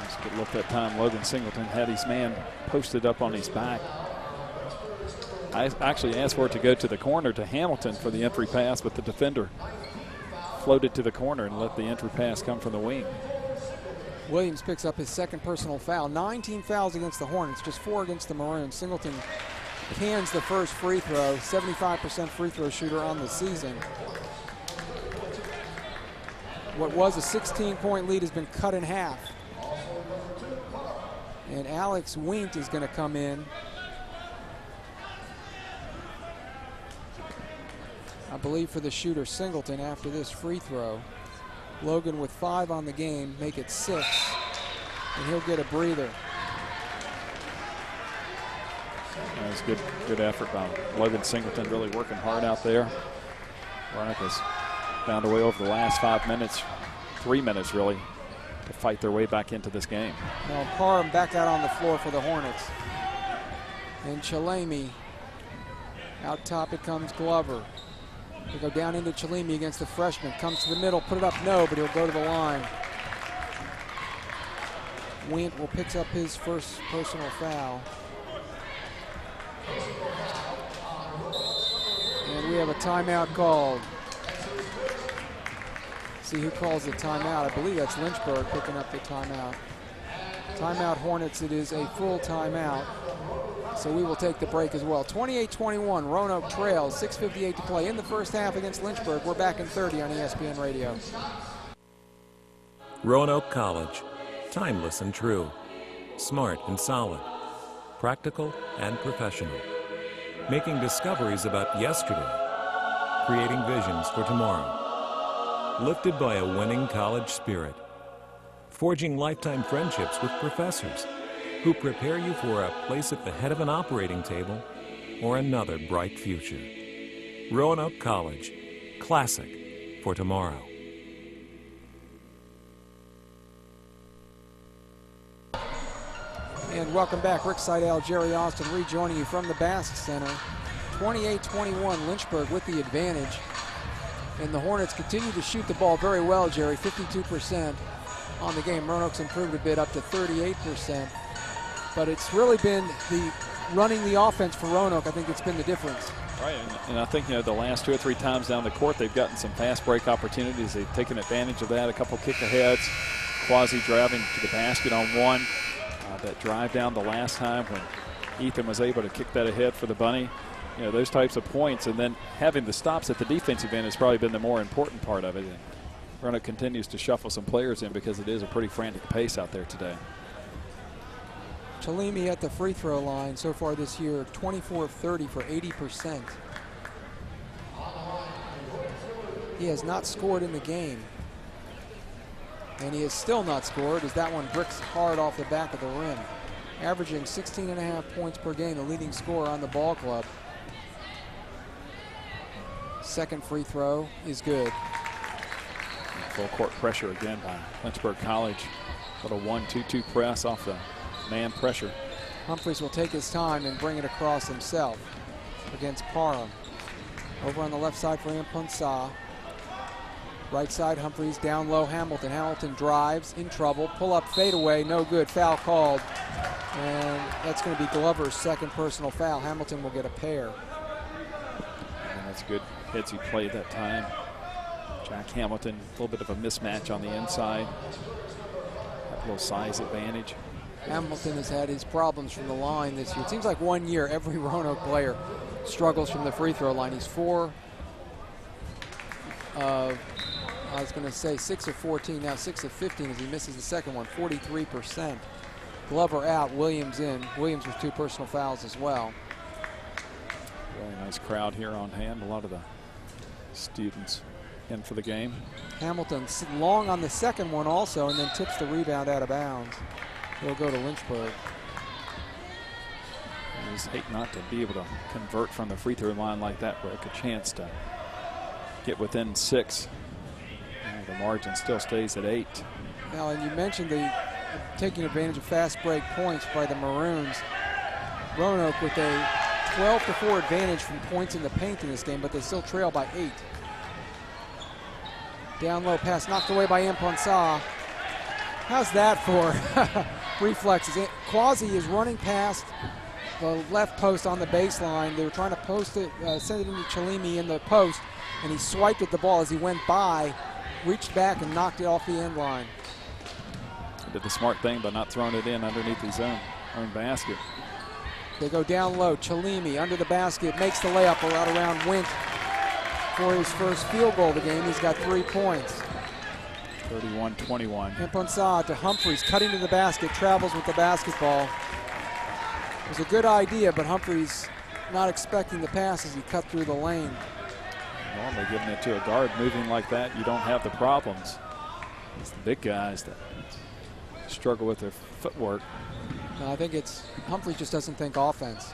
Nice good look that time. Logan Singleton had his man posted up on his back. I actually asked for it to go to the corner to Hamilton for the entry pass, but the defender floated to the corner and let the entry pass come from the wing. Williams picks up his second personal foul. 19 fouls against the Hornets, just 4 against the Maroons. Singleton cans the first free throw, 75% free throw shooter on the season. What was a 16-point lead has been cut in half. And Alex Wient is going to come in. I believe for the shooter Singleton after this free throw. Logan with 5 on the game, make it 6, and he'll get a breather. That was good effort by Logan Singleton, really working hard out there. Roanoke has found a way over the last 5 minutes, 3 minutes really, to fight their way back into this game. Now Parham back out on the floor for the Hornets. And Chalemi, out top it comes Glover. They go down into Chalemi against the freshman, comes to the middle, put it up, no, but he'll go to the line. Wient will pick up his first personal foul. And we have a timeout called. See who calls the timeout. I believe that's Lynchburg picking up the timeout. Timeout Hornets, it is a full timeout. So we will take the break as well. 28-21, Roanoke trails, 6:58 to play in the first half against Lynchburg. We're back in 30 on ESPN Radio. Roanoke College, timeless and true, smart and solid, practical and professional, making discoveries about yesterday, creating visions for tomorrow, lifted by a winning college spirit, forging lifetime friendships with professors who prepare you for a place at the head of an operating table or another bright future. Roanoke College, classic for tomorrow. And welcome back. Rick Seidel, Jerry Austin rejoining you from the Bask Center. 28-21, Lynchburg with the advantage. And the Hornets continue to shoot the ball very well, Jerry, 52% on the game. Roanoke's improved a bit up to 38%. But it's really been the running the offense for Roanoke. I think it's been the difference. Right, and I think, the last 2 or 3 times down the court, they've gotten some fast break opportunities. They've taken advantage of that. A couple kick aheads, Quasi driving to the basket on one. That drive down the last time when Ethan was able to kick that ahead for the Bunny. Those types of points, and then having the stops at the defensive end has probably been the more important part of it. And Roanoke continues to shuffle some players in because it is a pretty frantic pace out there today. Chalemi at the free throw line so far this year, 24 of 30 for 80%. He has not scored in the game. And he has still not scored as that one bricks hard off the back of the rim. Averaging 16.5 points per game, the leading scorer on the ball club. Second free throw is good. Full court pressure again by Lynchburg College. Little 1-2-2 press off the man pressure. Humphreys will take his time and bring it across himself against Parham. Over on the left side for Ampunsa. Right side, Humphreys, down low, Hamilton. Hamilton drives, in trouble, pull up, fade away, no good, foul called. And that's going to be Glover's second personal foul. Hamilton will get a pair. And that's good hits he played that time. Jack Hamilton, a little bit of a mismatch on the inside. That little size advantage. Hamilton has had his problems from the line this year. It seems like one year every Roanoke player struggles from the free throw line. He's 4 of, I was going to say 6 of 14, now 6 of 15 as he misses the second one, 43%. Glover out, Williams in. Williams with 2 personal fouls as well. Really nice crowd here on hand. A lot of the students in for the game. Hamilton long on the second one also, and then tips the rebound out of bounds. He'll go to Lynchburg. I just hate not to be able to convert from the free throw line like that, Rick. A chance to get within 6. The margin still stays at 8. Now, and you mentioned the taking advantage of fast break points by the Maroons. Roanoke with a 12-4 advantage from points in the paint in this game, but they still trail by 8. Down low pass knocked away by Ampunsa. How's that for reflexes? Quasi is running past the left post on the baseline. They were trying to post it, send it into Chalemi in the post, and he swiped at the ball as he went by, reached back and knocked it off the end line. Did the smart thing by not throwing it in underneath his own basket. They go down low. Chalemi under the basket, makes the layup right around Wint for his first field goal of the game. He's got 3 points. 31-21. Impunsa to Humphreys, cutting to the basket, travels with the basketball. It was a good idea, but Humphreys not expecting the pass as he cut through the lane. Normally giving it to a guard moving like that, you don't have the problems. It's the big guys that struggle with their footwork. No, I think it's Humphreys just doesn't think offense.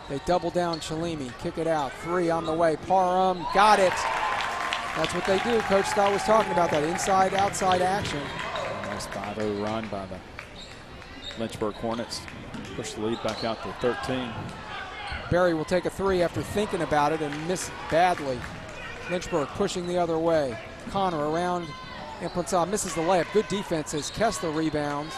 They double down Chalimi, kick it out, 3 on the way. Parham got it. That's what they do. Coach Stott was talking about that inside-outside action. Nice 5-0 run by the Lynchburg Hornets. Push the lead back out to 13. Berry will take a 3 after thinking about it and miss badly. Lynchburg pushing the other way. Connor around Impunsa, misses the layup. Good defense as Kessler rebounds.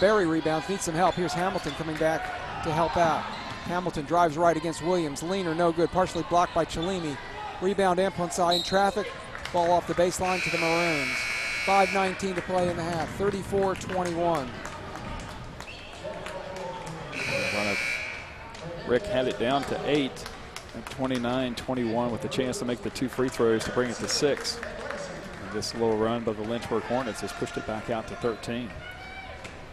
Berry rebounds, needs some help. Here's Hamilton coming back to help out. Hamilton drives right against Williams. Leaner, no good, partially blocked by Chalimi. Rebound Impunsa in traffic. Ball off the baseline to the Maroons. 5:19 to play in the half, 34-21. Rick had it down to 8 at 29-21 with a chance to make the 2 free throws to bring it to 6. And this little run by the Lynchburg Hornets has pushed it back out to 13.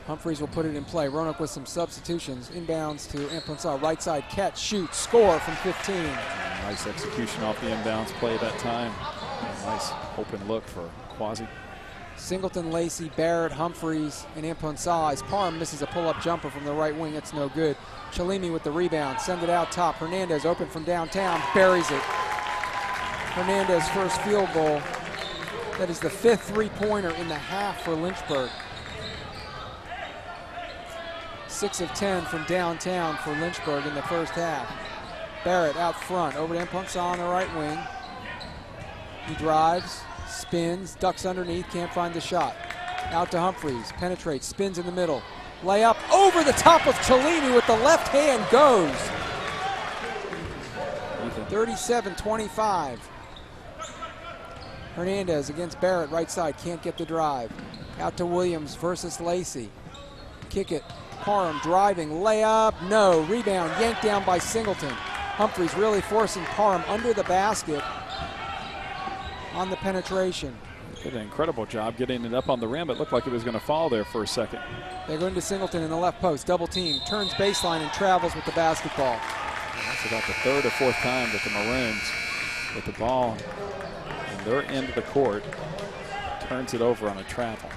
Humphreys will put it in play. Roanoke with some substitutions. Inbounds to Impunsa. Right side catch, shoot, score from 15. Nice execution off the inbounds play that time. Nice open look for Quasi. Singleton, Lacey, Barrett, Humphreys, and Impunsa as Parham misses a pull-up jumper from the right wing. It's no good. Chalimi with the rebound. Send it out top. Hernandez open from downtown. Buries it. Hernandez first field goal. That is the 5th three-pointer in the half for Lynchburg. 6 of 10 from downtown for Lynchburg in the first half. Barrett out front, over to Impunsa on the right wing. He drives, spins, ducks underneath, can't find the shot. Out to Humphreys, penetrates, spins in the middle. Layup over the top of Chalimi with the left hand, goes. 37-25. Hernandez against Barrett, right side, can't get the drive. Out to Williams versus Lacey. Kick it. Parham driving, layup, no. Rebound yanked down by Singleton. Humphreys really forcing Parham under the basket on the penetration. Did an incredible job getting it up on the rim. It looked like it was going to fall there for a second. They go into Singleton in the left post, double team, turns baseline and travels with the basketball. That's about the 3rd or 4th time that the Maroons with the ball in their end of the court turns it over on a travel.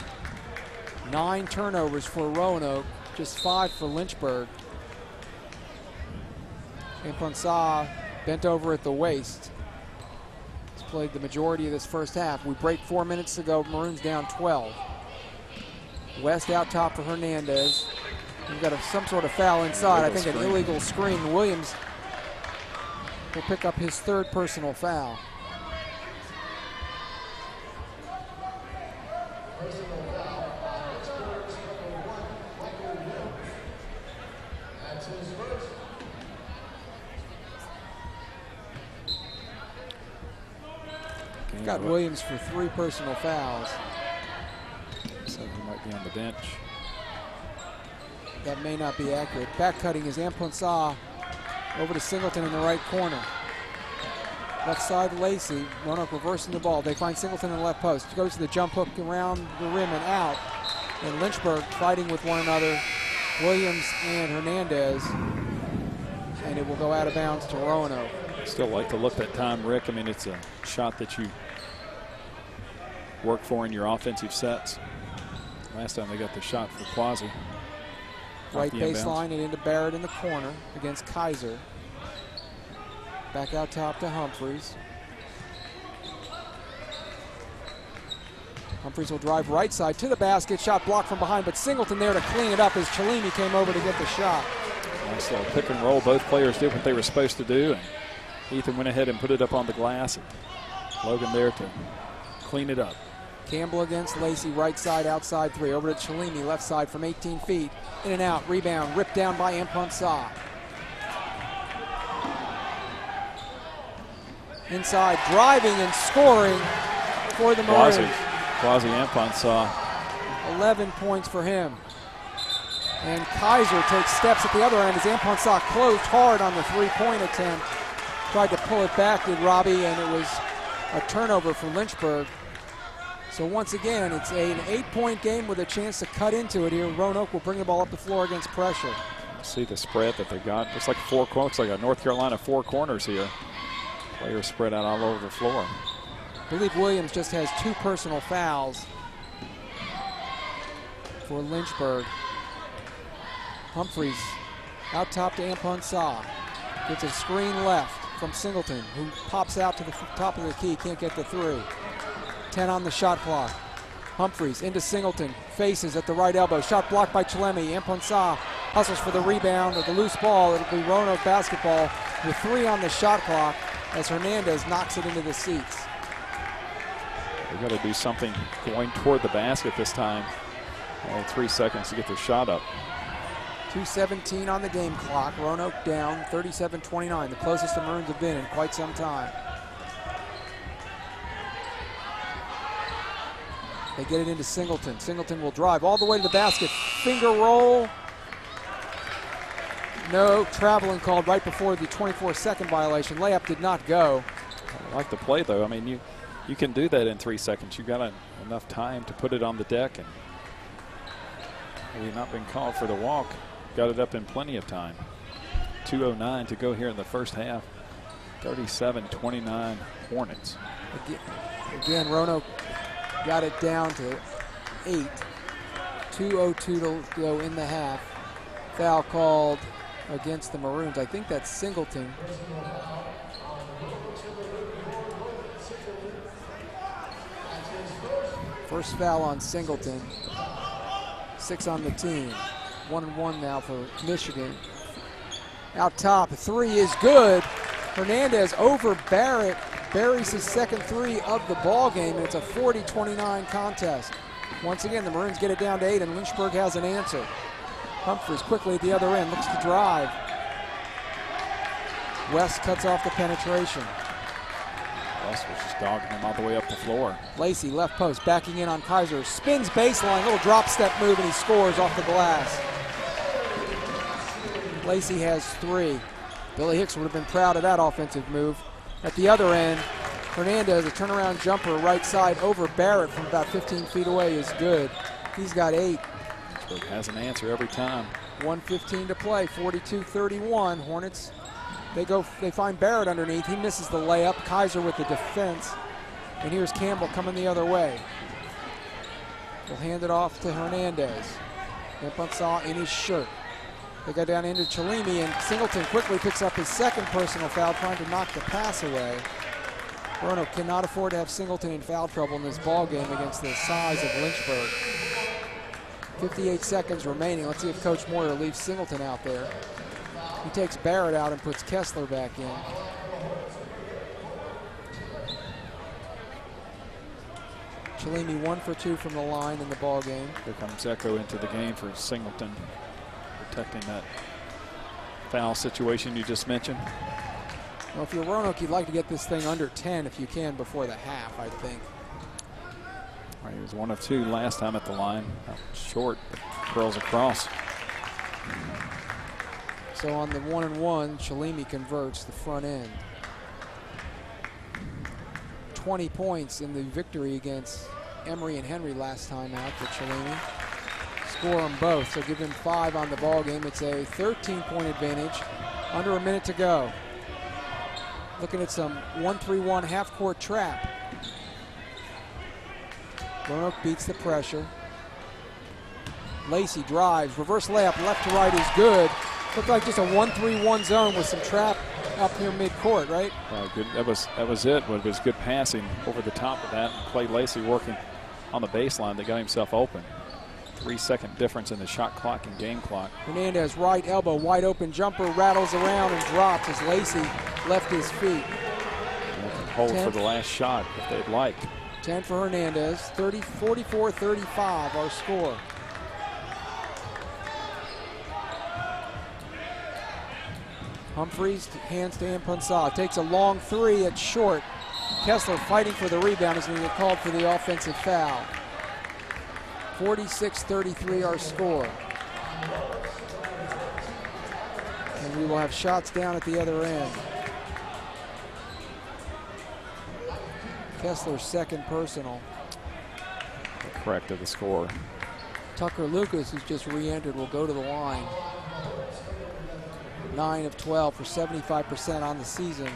9 turnovers for Roanoke, just 5 for Lynchburg. Impunsa bent over at the waist. He's played the majority of this first half. We break 4 minutes to go. Maroons down 12. West out top for Hernandez. We've got some sort of foul inside. I think an illegal screen. Williams will pick up his 3rd personal foul. Got Williams for 3 personal fouls. So he might be on the bench. That may not be accurate. Back cutting is Impunsa over to Singleton in the right corner. Left side Lacey. Roanoke reversing the ball. They find Singleton in the left post. Goes to the jump hook around the rim and out. And Lynchburg fighting with one another. Williams and Hernandez. And it will go out of bounds to Roanoke. Still like to look that time, Rick. I mean, it's a shot that you work for in your offensive sets. Last time they got the shot for Quasi. Right baseline and into Barrett in the corner against Kaiser. Back out top to Humphreys. Humphreys will drive right side to the basket. Shot blocked from behind, but Singleton there to clean it up as Chalimi came over to get the shot. Nice little pick and roll. Both players did what they were supposed to do. And Ethan went ahead and put it up on the glass. And Logan there to clean it up. Campbell against Lacey, right side, outside 3. Over to Chalimi, left side from 18 feet. In and out, rebound, ripped down by Impunsa. Inside, driving and scoring for the Maroons. Quasi Impunsa. 11 points for him. And Kaiser takes steps at the other end as Impunsa closed hard on the 3-point attempt. Tried to pull it back, did Robbie, and it was a turnover for Lynchburg. So once again, it's an 8-point game with a chance to cut into it here. Roanoke will bring the ball up the floor against pressure. See the spread that they got. Looks like looks like a North Carolina 4 corners here. Players spread out all over the floor. I believe Williams just has 2 personal fouls for Lynchburg. Humphreys out top to Amponsah. Gets a screen left from Singleton, who pops out to the top of the key, can't get the 3. 10 on the shot clock. Humphreys into Singleton, faces at the right elbow. Shot blocked by Chalemi. Amponsah hustles for the rebound of the loose ball. It'll be Roanoke basketball with 3 on the shot clock as Hernandez knocks it into the seats. They've got to do something going toward the basket this time. 3 seconds to get their shot up. 2:17 on the game clock. Roanoke down 37-29, the closest the Maroons have been in quite some time. They get it into Singleton. Singleton will drive all the way to the basket. Finger roll. No traveling called right before the 24-second violation. Layup did not go. I like the play, though. I mean, you can do that in 3 seconds. You've got enough time to put it on the deck, and maybe not been called for the walk. Got it up in plenty of time. 2:09 to go here in the first half. 37-29 Hornets. Again, Roanoke got it down to 8. 2:02 to go in the half. Foul called against the Maroons. I think that's Singleton. First foul on Singleton. 6 on the team. 1-1 now for Michigan. Out top, 3 is good. Hernandez over Barrett. Buries his second 3 of the ball game, and it's a 40-29 contest. Once again, the Maroons get it down to 8, and Lynchburg has an answer. Humphreys quickly at the other end, looks to drive. West cuts off the penetration. West was just dogging him all the way up the floor. Lacey, left post, backing in on Kaiser. Spins baseline, little drop step move, and he scores off the glass. Lacey has 3. Billy Hicks would have been proud of that offensive move. At the other end, Hernandez, a turnaround jumper right side over Barrett from about 15 feet away is good. He's got 8. Lynchburg has an answer every time. 1:15 to play, 42-31. Hornets, they find Barrett underneath. He misses the layup. Kaiser with the defense. And here's Campbell coming the other way. He'll hand it off to Hernandez. Amponsah in his shirt. They go down into Chalemi, and Singleton quickly picks up his second personal foul, trying to knock the pass away. Roanoke cannot afford to have Singleton in foul trouble in this ball game against the size of Lynchburg. 58 seconds remaining. Let's see if Coach Moyer leaves Singleton out there. He takes Barrett out and puts Kessler back in. Chalemi 1 for 2 from the line in the ball game. Here comes Echo into the game for Singleton, protecting that foul situation you just mentioned. Well, if you're Roanoke, you'd like to get this thing under 10 if you can before the half, I think. He was 1 of 2 last time at the line. Short, but curls across. So on the 1-and-1, Chalemi converts the front end. 20 points in the victory against Emory and Henry last time out for Chalemi. Score them both, so give him 5 on the ball game. It's a 13-point advantage. Under a minute to go. Looking at some 1-3-1 half-court trap. Roanoke beats the pressure. Lacey drives, reverse layup, left to right is good. Looked like just a 1-3-1 zone with some trap up near midcourt, right? Good. That was it. But it was good passing over the top of that. Clay Lacey working on the baseline that got himself open. 3-second difference in the shot clock and game clock. Hernandez right elbow, wide open jumper, rattles around and drops as Lacey left his feet. Hold for the last shot if they'd like. 10 for Hernandez, 44-35 our score. Humphreys hands to Amponsah, takes a long 3 at short. Kessler fighting for the rebound is going to get called for the offensive foul. 46-33 our score. And we will have shots down at the other end. Kessler's second personal. corrected the score. Tucker Lucas, who's just re-entered, will go to the line. 9 of 12 for 75% on the season.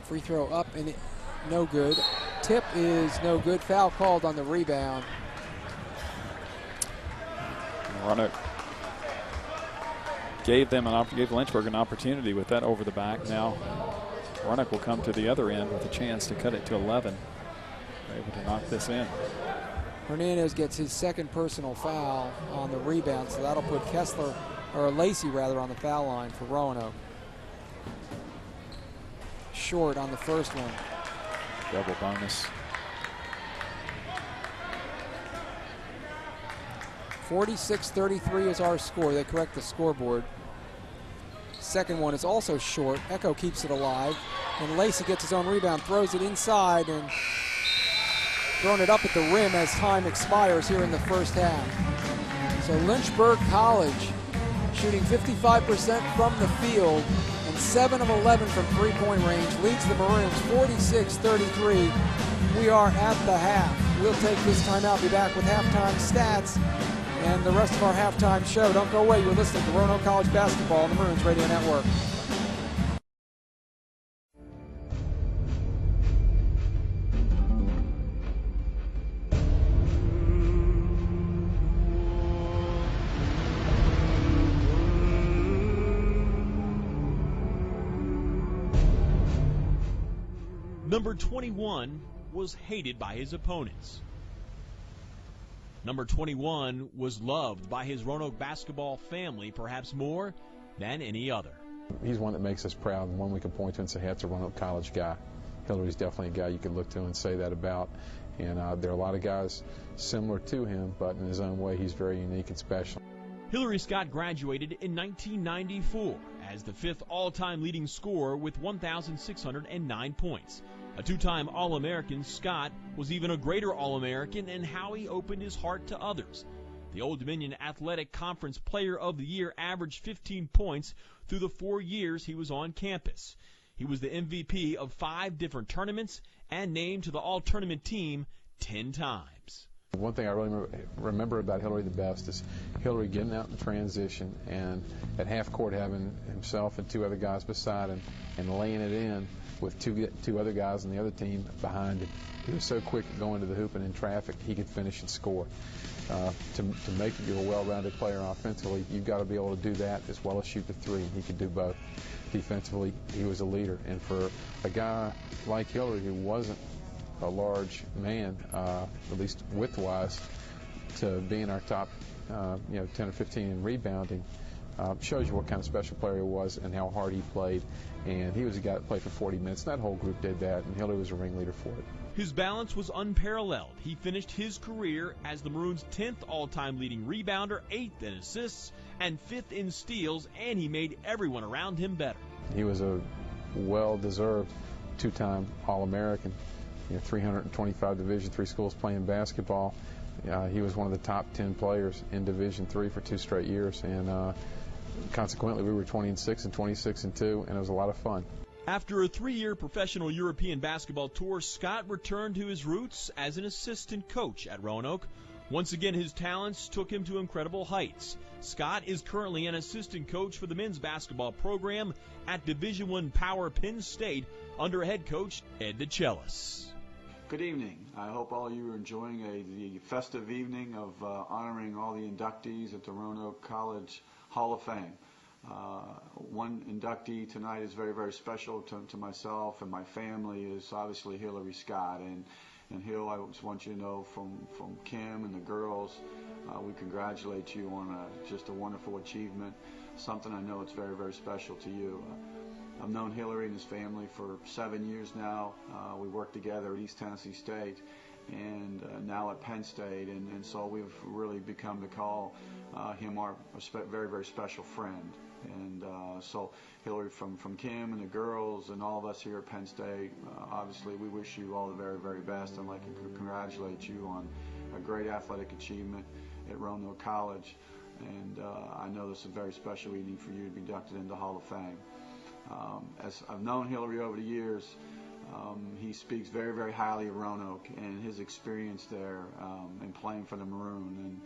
Free throw up and no good. Tip is no good. Foul called on the rebound. Roanoke gave Lynchburg an opportunity with that over the back. Now Roanoke will come to the other end with a chance to cut it to 11. They're able to knock this in. Hernandez gets his second personal foul on the rebound, so that'll put Lacey on the foul line for Roanoke. Short on the first one. Double bonus. 46-33 is our score. They correct the scoreboard. Second one is also short. Echo keeps it alive. And Lacey gets his own rebound, throws it inside, and throwing it up at the rim as time expires here in the first half. So Lynchburg College shooting 55% from the field and 7 of 11 from three-point range, leads the Maroons 46-33. We are at the half. We'll take this time out, be back with halftime stats and the rest of our halftime show. Don't go away. You're listening to Roanoke College Basketball on the Maroons Radio Network. Number 21 was hated by his opponents. Number 21 was loved by his Roanoke basketball family, perhaps more than any other. He's one that makes us proud and one we can point to and say, hey, that's a Roanoke College guy. Hillary's definitely a guy you can look to and say that about. And there are a lot of guys similar to him, but in his own way, he's very unique and special. Hillary Scott graduated in 1994 as the 5th all-time leading scorer with 1,609 points. A two-time All-American, Scott was even a greater All-American in how he opened his heart to others. The Old Dominion Athletic Conference Player of the Year averaged 15 points through the 4 years he was on campus. He was the MVP of 5 different tournaments and named to the All-Tournament team 10 times. One thing I really remember about Hillary the best is Hillary getting out in transition and at half court having himself and 2 other guys beside him and laying it in with two other guys on the other team behind him. He was so quick at going to the hoop and in traffic, he could finish and score. To make you a well-rounded player offensively, you've got to be able to do that as well as shoot the 3, and he could do both. Defensively, he was a leader, and for a guy like Hillary who wasn't a large man, at least width-wise, to be in our top 10 or 15 in rebounding, shows you what kind of special player he was and how hard he played. And he was a guy that played for 40 minutes. That whole group did that, and Hillary was a ringleader for it. His balance was unparalleled. He finished his career as the Maroons' 10th all-time leading rebounder, 8th in assists, and 5th in steals, and he made everyone around him better. He was a well-deserved 2-time All-American. 325 Division III schools playing basketball. He was one of the top 10 players in Division III for 2 straight years, and consequently we were 20-6 and 26-2, and it was a lot of fun. After a 3-year professional European basketball tour, Scott returned to his roots as an assistant coach at Roanoke. Once again, his talents took him to incredible heights. Scott is currently an assistant coach for the men's basketball program at Division I Power Penn State under head coach Ed DeChellis. Good evening. I hope all of you are enjoying the festive evening of honoring all the inductees at the Roanoke College Hall of Fame. One inductee tonight is very, very special to myself and my family, is obviously Hillary Scott. And Hill, I just want you to know from Kim and the girls, we congratulate you on just a wonderful achievement, something I know it's very, very special to you. I've known Hillary and his family for 7 years now. We worked together at East Tennessee State and now at Penn State, and so we've really become to call him our very, very special friend. And so Hillary, from Kim and the girls and all of us here at Penn State, obviously we wish you all the very, very best, and I'd like to congratulate you on a great athletic achievement at Roanoke College. And I know this is a very special evening for you to be inducted into the Hall of Fame. As I've known Hillary over the years, He speaks very, very highly of Roanoke and his experience there in playing for the Maroon.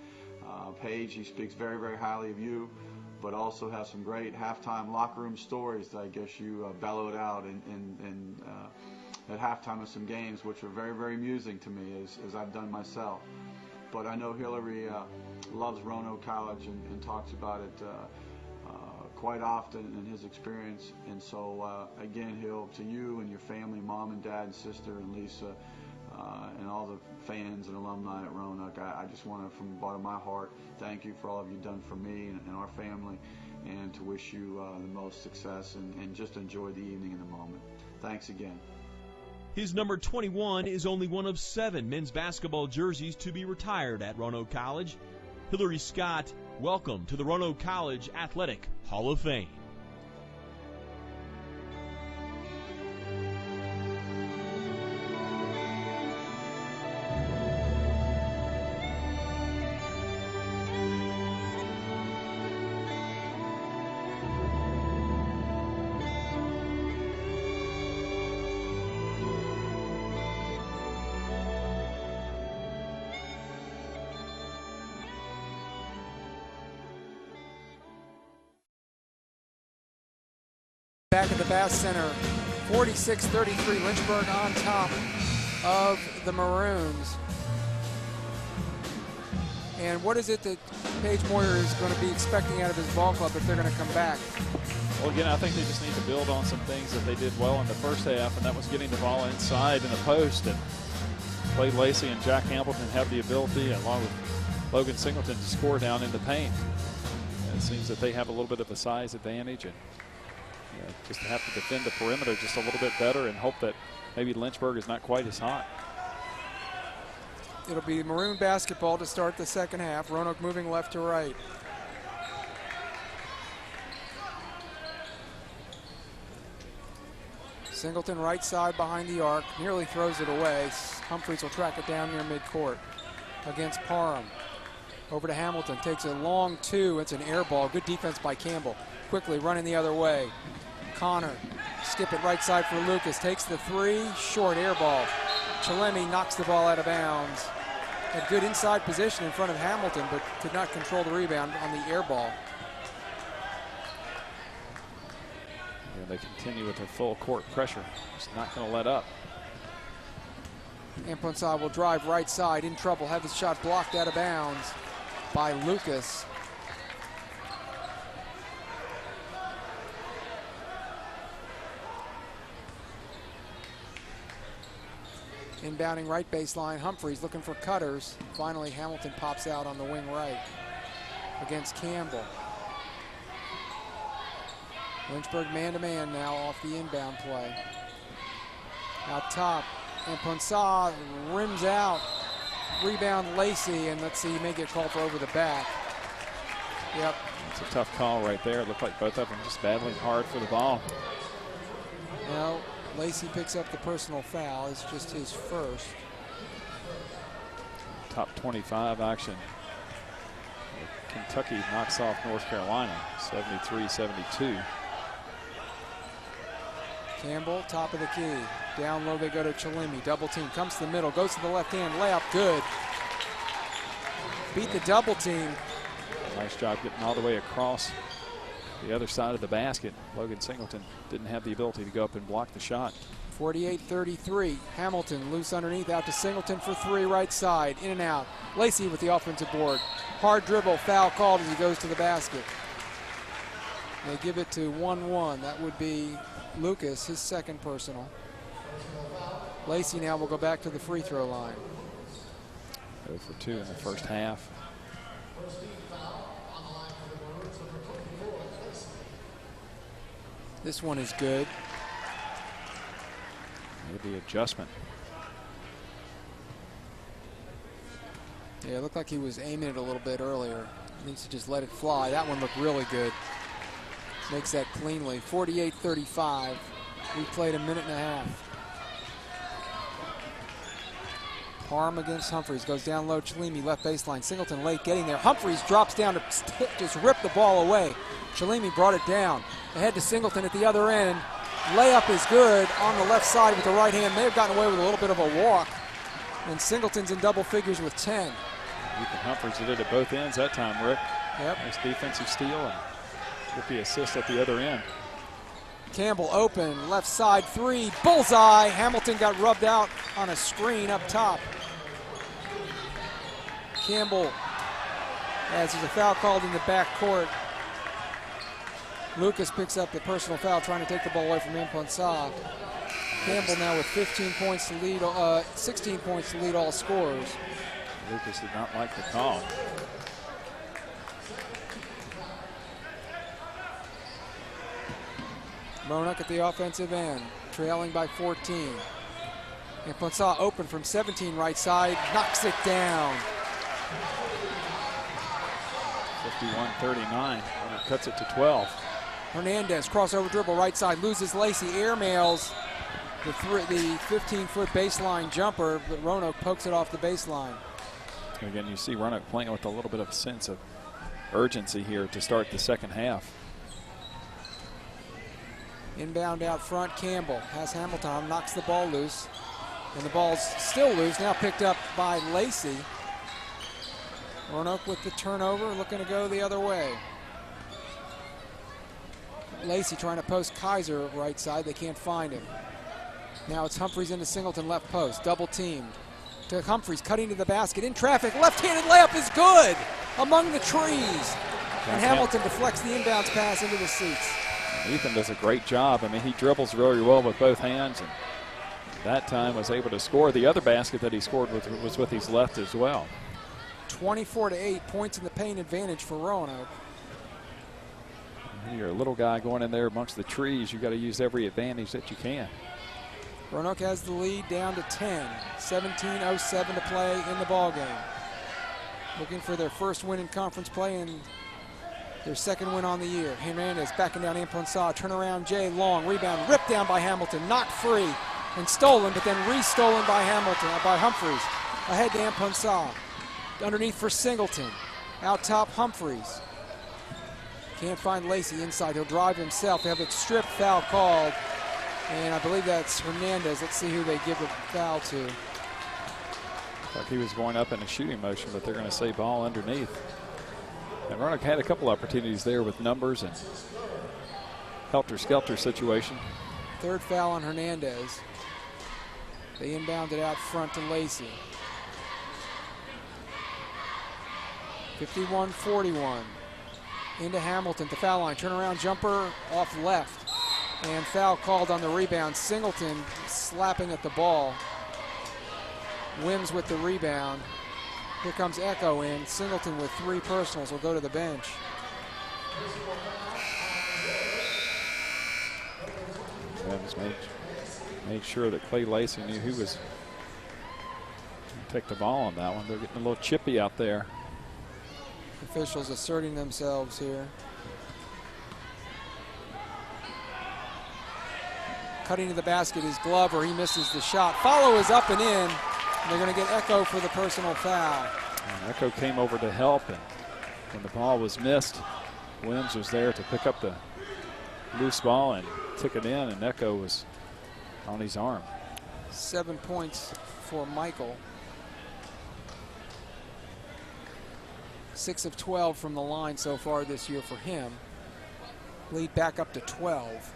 And Paige, he speaks very, very highly of you, but also has some great halftime locker room stories that I guess you bellowed out at halftime of some games, which were very, very amusing to me, as I've done myself. But I know Hillary loves Roanoke College and talks about it quite often in his experience. And so, again, Hill, to you and your family, mom and dad and sister and Lisa, and all the fans and alumni at Roanoke, I just want to, from the bottom of my heart, thank you for all of you've done for me and our family, and to wish you the most success and just enjoy the evening and the moment. Thanks again. His number 21 is only one of 7 men's basketball jerseys to be retired at Roanoke College. Hillary Scott, welcome to the Roanoke College Athletic Hall of Fame. Back at the Bass Center, 46-33, Lynchburg on top of the Maroons. And what is it that Paige Moyer is going to be expecting out of his ball club if they're going to come back? Well, again, I think they just need to build on some things that they did well in the first half, and that was getting the ball inside in the post. And Clay Lacey and Jack Hamilton have the ability, along with Logan Singleton, to score down in the paint. And it seems that they have a little bit of a size advantage, and just have to defend the perimeter just a little bit better and hope that maybe Lynchburg is not quite as hot. It'll be Maroon basketball to start the second half. Roanoke moving left to right. Singleton right side behind the arc, nearly throws it away. Humphreys will track it down near midcourt against Parham. Over to Hamilton, takes a long 2. It's an air ball. Good defense by Campbell. Quickly running the other way. Connor, skip it right side for Lucas. Takes the 3, short air ball. Chalemi knocks the ball out of bounds. Had good inside position in front of Hamilton, but could not control the rebound on the air ball. And they continue with their full court pressure. Just not going to let up. Amponsah will drive right side, in trouble. Have his shot blocked out of bounds by Lucas. Inbounding right baseline, Humphreys looking for cutters. Finally, Hamilton pops out on the wing right against Campbell. Lynchburg man-to-man now off the inbound play. Out top, and Amponsah rims out. Rebound Lacey, and let's see, he may get called for over the back. Yep. It's a tough call right there. It looked like both of them just battling hard for the ball. No. Lacey picks up the personal foul. It's just his first. Top 25 action. Kentucky knocks off North Carolina, 73-72. Campbell, top of the key. Down low they go to Chalemi. Double team. Comes to the middle. Goes to the left hand. Layup. Good. Beat the double team. Nice job getting all the way across the other side of the basket. Logan Singleton didn't have the ability to go up and block the shot. 48-33. Hamilton loose underneath, out to Singleton for 3 right side. In and out. Lacey with the offensive board. Hard dribble, foul called as he goes to the basket. They give it to 1-1. That would be Lucas, his second personal. Lacey now will go back to the free throw line. 0 for 2 in the first half. This one is good. Maybe adjustment. Yeah, it looked like he was aiming it a little bit earlier. Needs to just let it fly. That one looked really good. Makes that cleanly. 48-35. We played a minute and a half. Parham against Humphreys. Goes down low. Chalemi left baseline. Singleton late getting there. Humphreys drops down to just rip the ball away. Chalemi brought it down. Ahead to Singleton at the other end. Layup is good on the left side with the right hand. May have gotten away with a little bit of a walk. And Singleton's in double figures with 10. Ethan Humphries did it at both ends that time, Rick. Yep. Nice defensive steal and get the assist at the other end. Campbell open, left side three, bullseye. Hamilton got rubbed out on a screen up top. Campbell, as there's a foul called in the back court. Lucas picks up the personal foul, trying to take the ball away from Impunsa. Campbell now with 15 points to lead, 16 points to lead all scorers. Lucas did not like the call. Roanoke at the offensive end, trailing by 14. Impunsa open from 17 right side, knocks it down. 51-39, cuts it to 12. Hernandez, crossover dribble, right side, loses Lacey, airmails the 15-foot baseline jumper, but Roanoke pokes it off the baseline. Again, you see Roanoke playing with a little bit of a sense of urgency here to start the second half. Inbound out front, Campbell has Hamilton, knocks the ball loose, and the ball's still loose, now picked up by Lacey. Roanoke with the turnover, looking to go the other way. Lacey trying to post Kaiser right side, they can't find him. Now it's Humphries into Singleton left post, double teamed. To Humphries, cutting to the basket, in traffic, left-handed layup is good among the trees. And Hamilton deflects the inbounds pass into the seats. Ethan does a great job. I mean, he dribbles really well with both hands, and that time was able to score. The other basket that he scored was with his left as well. 24-8, points in the paint advantage for Roanoke. You're a little guy going in there amongst the trees. You got to use every advantage that you can. Roanoke has the lead down to 10. 17:07 to play in the ball game. Looking for their first win in conference play and their second win on the year. Hernandez backing down Impunsa. Turnaround Jay Long. Rebound ripped down by Hamilton. Not free and stolen, but then re-stolen by Humphries. Ahead to Impunsa. Underneath for Singleton. Out top Humphries. Can't find Lacey inside. He'll drive himself. They have a strip foul called. And I believe that's Hernandez. Let's see who they give the foul to. Like he was going up in a shooting motion, but they're going to say ball underneath. And Roanoke had a couple opportunities there with numbers and helter-skelter situation. Third foul on Hernandez. They inbound it out front to Lacey. 51-41. Into Hamilton, the foul line. Turnaround jumper off left. And foul called on the rebound. Singleton slapping at the ball. Wims with the rebound. Here comes Echo in. Singleton with 3 personals will go to the bench. Wims made sure that Clay Lacey knew who was going to take the ball on that one. They're getting a little chippy out there. Officials asserting themselves here. Cutting to the basket is Glover. He misses the shot. Follow is up and in. They're going to get Echo for the personal foul. And Echo came over to help, and when the ball was missed, Williams was there to pick up the loose ball and took it in, and Echo was on his arm. 7 points for Michael. 6 of 12 from the line so far this year for him. Lead back up to 12.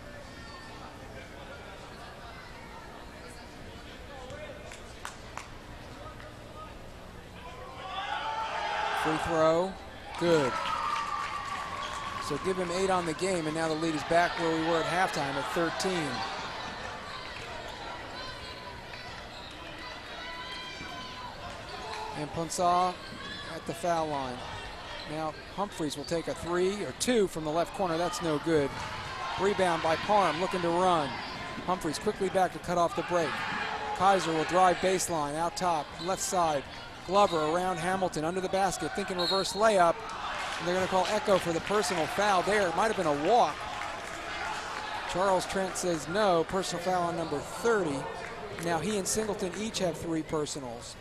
Free throw, good. So give him 8 on the game, and now the lead is back where we were at halftime at 13. And Impunsa at the foul line. Now Humphries will take a 3 or 2 from the left corner. That's no good. Rebound by Parham, looking to run. Humphries quickly back to cut off the break. Kaiser will drive baseline, out top, left side. Glover around Hamilton, under the basket, thinking reverse layup. And they're going to call Echo for the personal foul there. It might have been a walk. Charles Trent says no. Personal foul on number 30. Now he and Singleton each have 3 personals.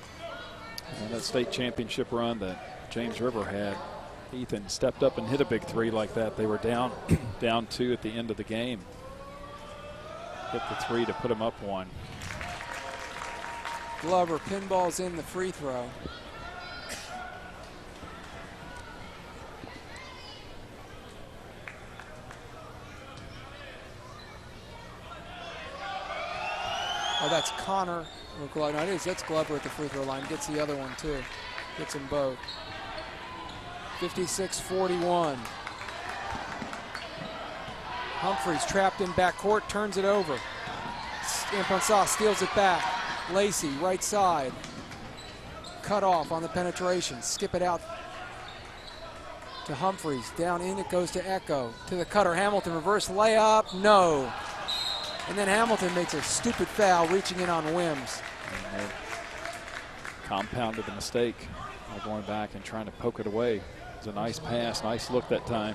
And that state championship run that James River had, Ethan stepped up and hit a big 3 like that. They were down 2 at the end of the game. hit the three to put them up one. Glover pinballs in the free throw. Oh, that's Connor. No, it is. That's Glover at the free throw line. Gets the other one, too. Gets them both. 56-41. Humphreys trapped in backcourt, turns it over. Amponsah steals it back. Lacey, right side. Cut off on the penetration. Skip it out to Humphreys. Down in it goes to Echo. To the cutter. Hamilton, reverse layup. No. And then Hamilton makes a stupid foul, reaching in on Wims. And they compounded the mistake by going back and trying to poke it away. It was a nice pass, nice look that time.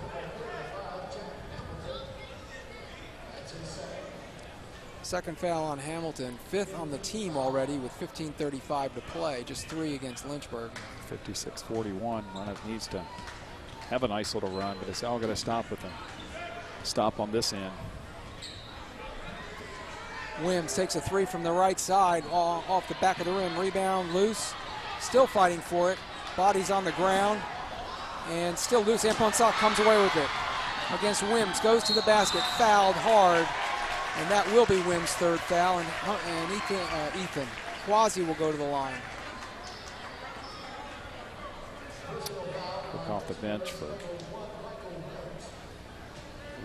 Second foul on Hamilton, 5th on the team already with 15:35 to play, just 3 against Lynchburg. 56-41. Roanoke needs to have a nice little run, but it's all going to stop with them. Stop on this end. Wims takes a 3 from the right side, off the back of the rim. Rebound loose, still fighting for it. Body's on the ground, and still loose. Amponsah comes away with it against Wims, goes to the basket, fouled hard, and that will be Wims' 3rd foul, and Ethan Quasi will go to the line. Look off the bench for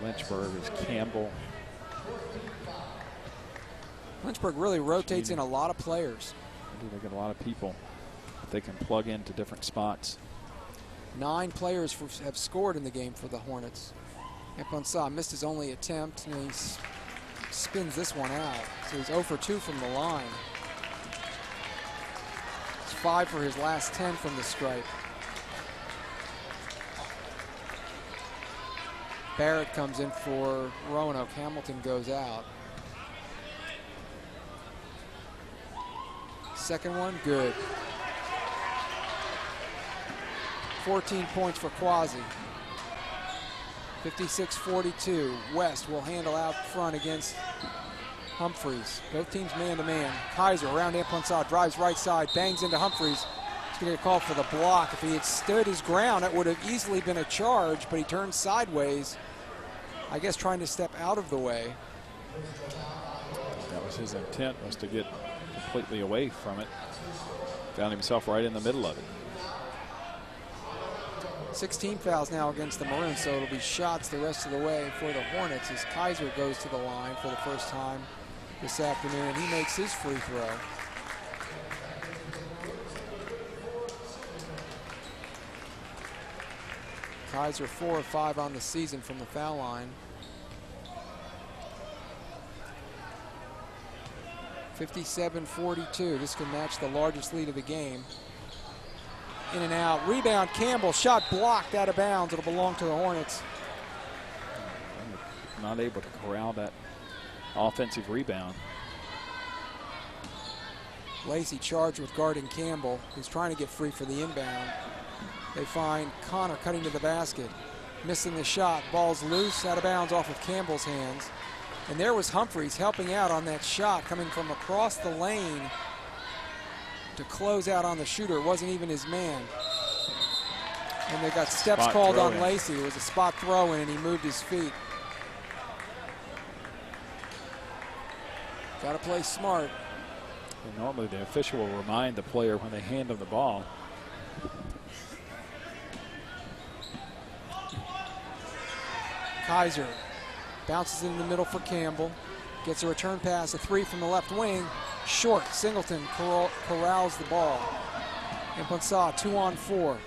Lynchburg is Campbell. Lynchburg really rotates in a lot of players. They get a lot of people that they can plug into different spots. 9 players have scored in the game for the Hornets. Amponsah missed his only attempt, and he spins this one out. So he's 0 for 2 from the line. It's 5 for his last 10 from the stripe. Barrett comes in for Roanoke. Hamilton goes out. Second one, good. 14 points for Quasi. 56-42. West will handle out front against Humphreys. Both teams man-to-man. Kaiser around Amponsah, drives right side, bangs into Humphreys. He's going to get called for the block. If he had stood his ground, that would have easily been a charge, but he turned sideways, I guess trying to step out of the way. That was his intent, was to get completely away from it. Found himself right in the middle of it. 16 fouls now against the Maroons, so it'll be shots the rest of the way for the Hornets as Kaiser goes to the line for the first time this afternoon, and he makes his free throw. Kaiser 4 of 5 on the season from the foul line. 57-42. This can match the largest lead of the game. In and out. Rebound, Campbell. Shot blocked out of bounds. It'll belong to the Hornets. Not able to corral that offensive rebound. Lacey charged with guarding Campbell, who's trying to get free for the inbound. They find Connor cutting to the basket. Missing the shot. Ball's loose, out of bounds off of Campbell's hands. And there was Humphreys helping out on that shot, coming from across the lane to close out on the shooter. It wasn't even his man. And they got steps Spot called on throw-in. Lacey. It was a spot throw in, and he moved his feet. Got to play smart. And normally the official will remind the player when they hand him the ball. Kaiser bounces in the middle for Campbell. Gets a return pass, a 3 from the left wing. Short. Singleton corrals the ball. Amponsah 2-on-4.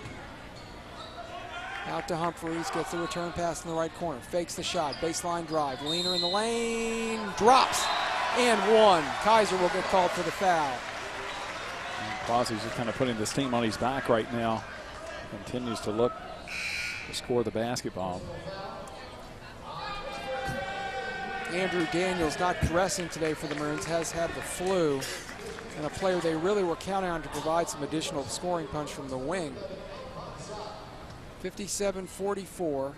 Out to Humphreys. Gets the return pass in the right corner. Fakes the shot. Baseline drive. Leaner in the lane. Drops. And 1. Kaiser will get called for the foul. Quasi's just kind of putting this team on his back right now. Continues to look to score the basketball. Andrew Daniels not dressing today for the Maroons, has had the flu, and a player they really were counting on to provide some additional scoring punch from the wing. 57-44.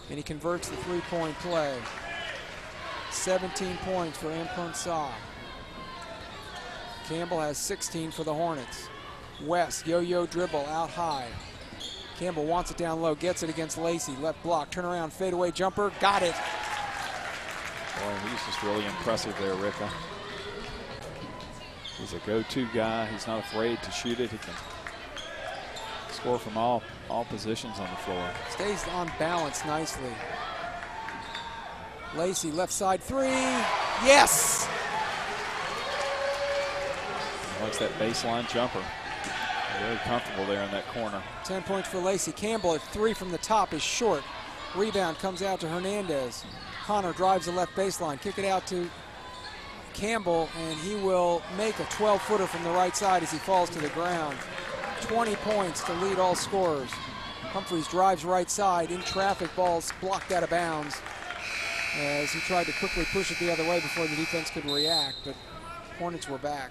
and he converts the three-point play. 17 points for Amponsah. Campbell has 16 for the Hornets. West, yo-yo dribble out high. Campbell wants it down low, gets it against Lacey. Left block, turn around, fadeaway jumper, got it. Boy, he's just really impressive there, Ricka. He's a go-to guy. He's not afraid to shoot it. He can score from all positions on the floor. Stays on balance nicely. Lacey, left side three. Yes! Likes that baseline jumper. Very comfortable there in that corner. 10 points for Lacey. Campbell at three from the top is short. Rebound comes out to Hernandez. Connor drives the left baseline. Kick it out to Campbell, and he will make a 12-footer from the right side as he falls to the ground. 20 points to lead all scorers. Humphreys drives right side. In traffic, ball's blocked out of bounds as he tried to quickly push it the other way before the defense could react, but Hornets were back.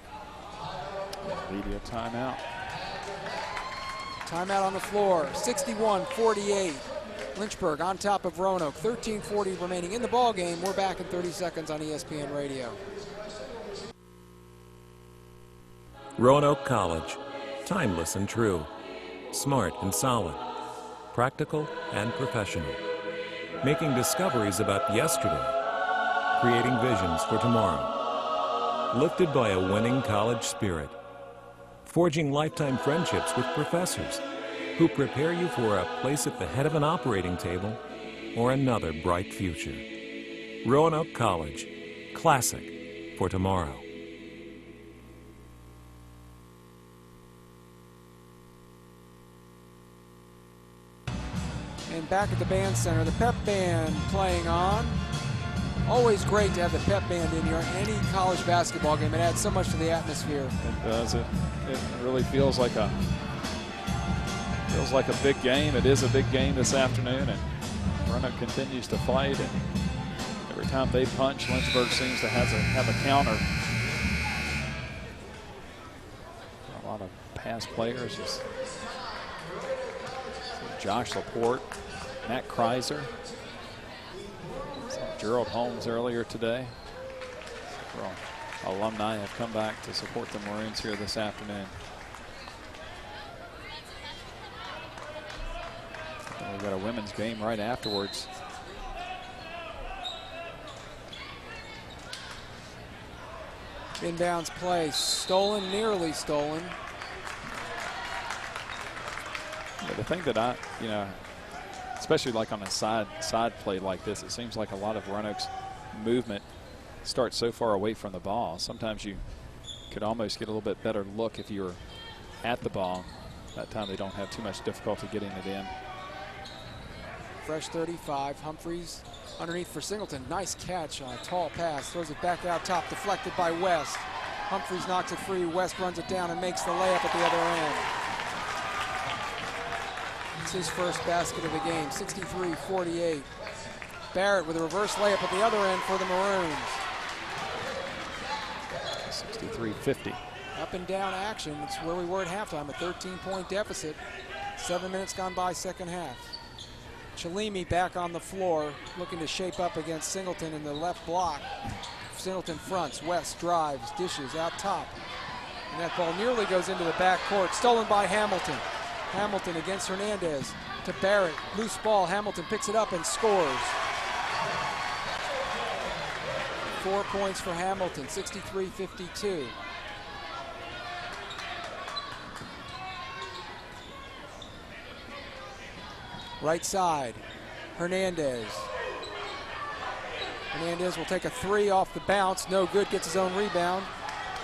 Media timeout. Timeout on the floor, 61-48. Lynchburg on top of Roanoke, 13:40 remaining in the ball game. We're back in 30 seconds on ESPN Radio. Roanoke College, timeless and true, smart and solid, practical and professional, making discoveries about yesterday, creating visions for tomorrow, lifted by a winning college spirit, forging lifetime friendships with professors who prepare you for a place at the head of an operating table or another bright future. Roanoke College, classic for tomorrow. And back at the band center, the pep band playing on. Always great to have the pep band in here. Any college basketball game, it adds so much to the atmosphere. It does. It really feels like a big game. It is a big game this afternoon, and Roanoke continues to fight. And every time they punch, Lynchburg seems to have a counter. A lot of past players. Just Josh Laporte, Matt Kreiser, Gerald Holmes earlier today. Several alumni have come back to support the Maroons here this afternoon. And we've got a women's game right afterwards. Inbounds play, stolen, nearly stolen. Yeah, the thing that especially like on a side play like this, it seems like a lot of Roanoke's movement starts so far away from the ball. Sometimes you could almost get a little bit better look if you were at the ball. That time they don't have too much difficulty getting it in. Fresh 35, Humphreys underneath for Singleton. Nice catch on a tall pass. Throws it back out top, deflected by West. Humphreys knocks it free. West runs it down and makes the layup at the other end. It's his first basket of the game, 63-48. Barrett with a reverse layup at the other end for the Maroons. 63-50. Up and down action. It's where we were at halftime, a 13-point deficit. 7 minutes gone by, second half. Chalimi back on the floor, looking to shape up against Singleton in the left block. Singleton fronts, West drives, dishes out top. And that ball nearly goes into the back court, stolen by Hamilton. Hamilton against Hernandez to Barrett. Loose ball. Hamilton picks it up and scores. 4 points for Hamilton, 63-52. Right side, Hernandez. Hernandez will take a three off the bounce. No good, gets his own rebound.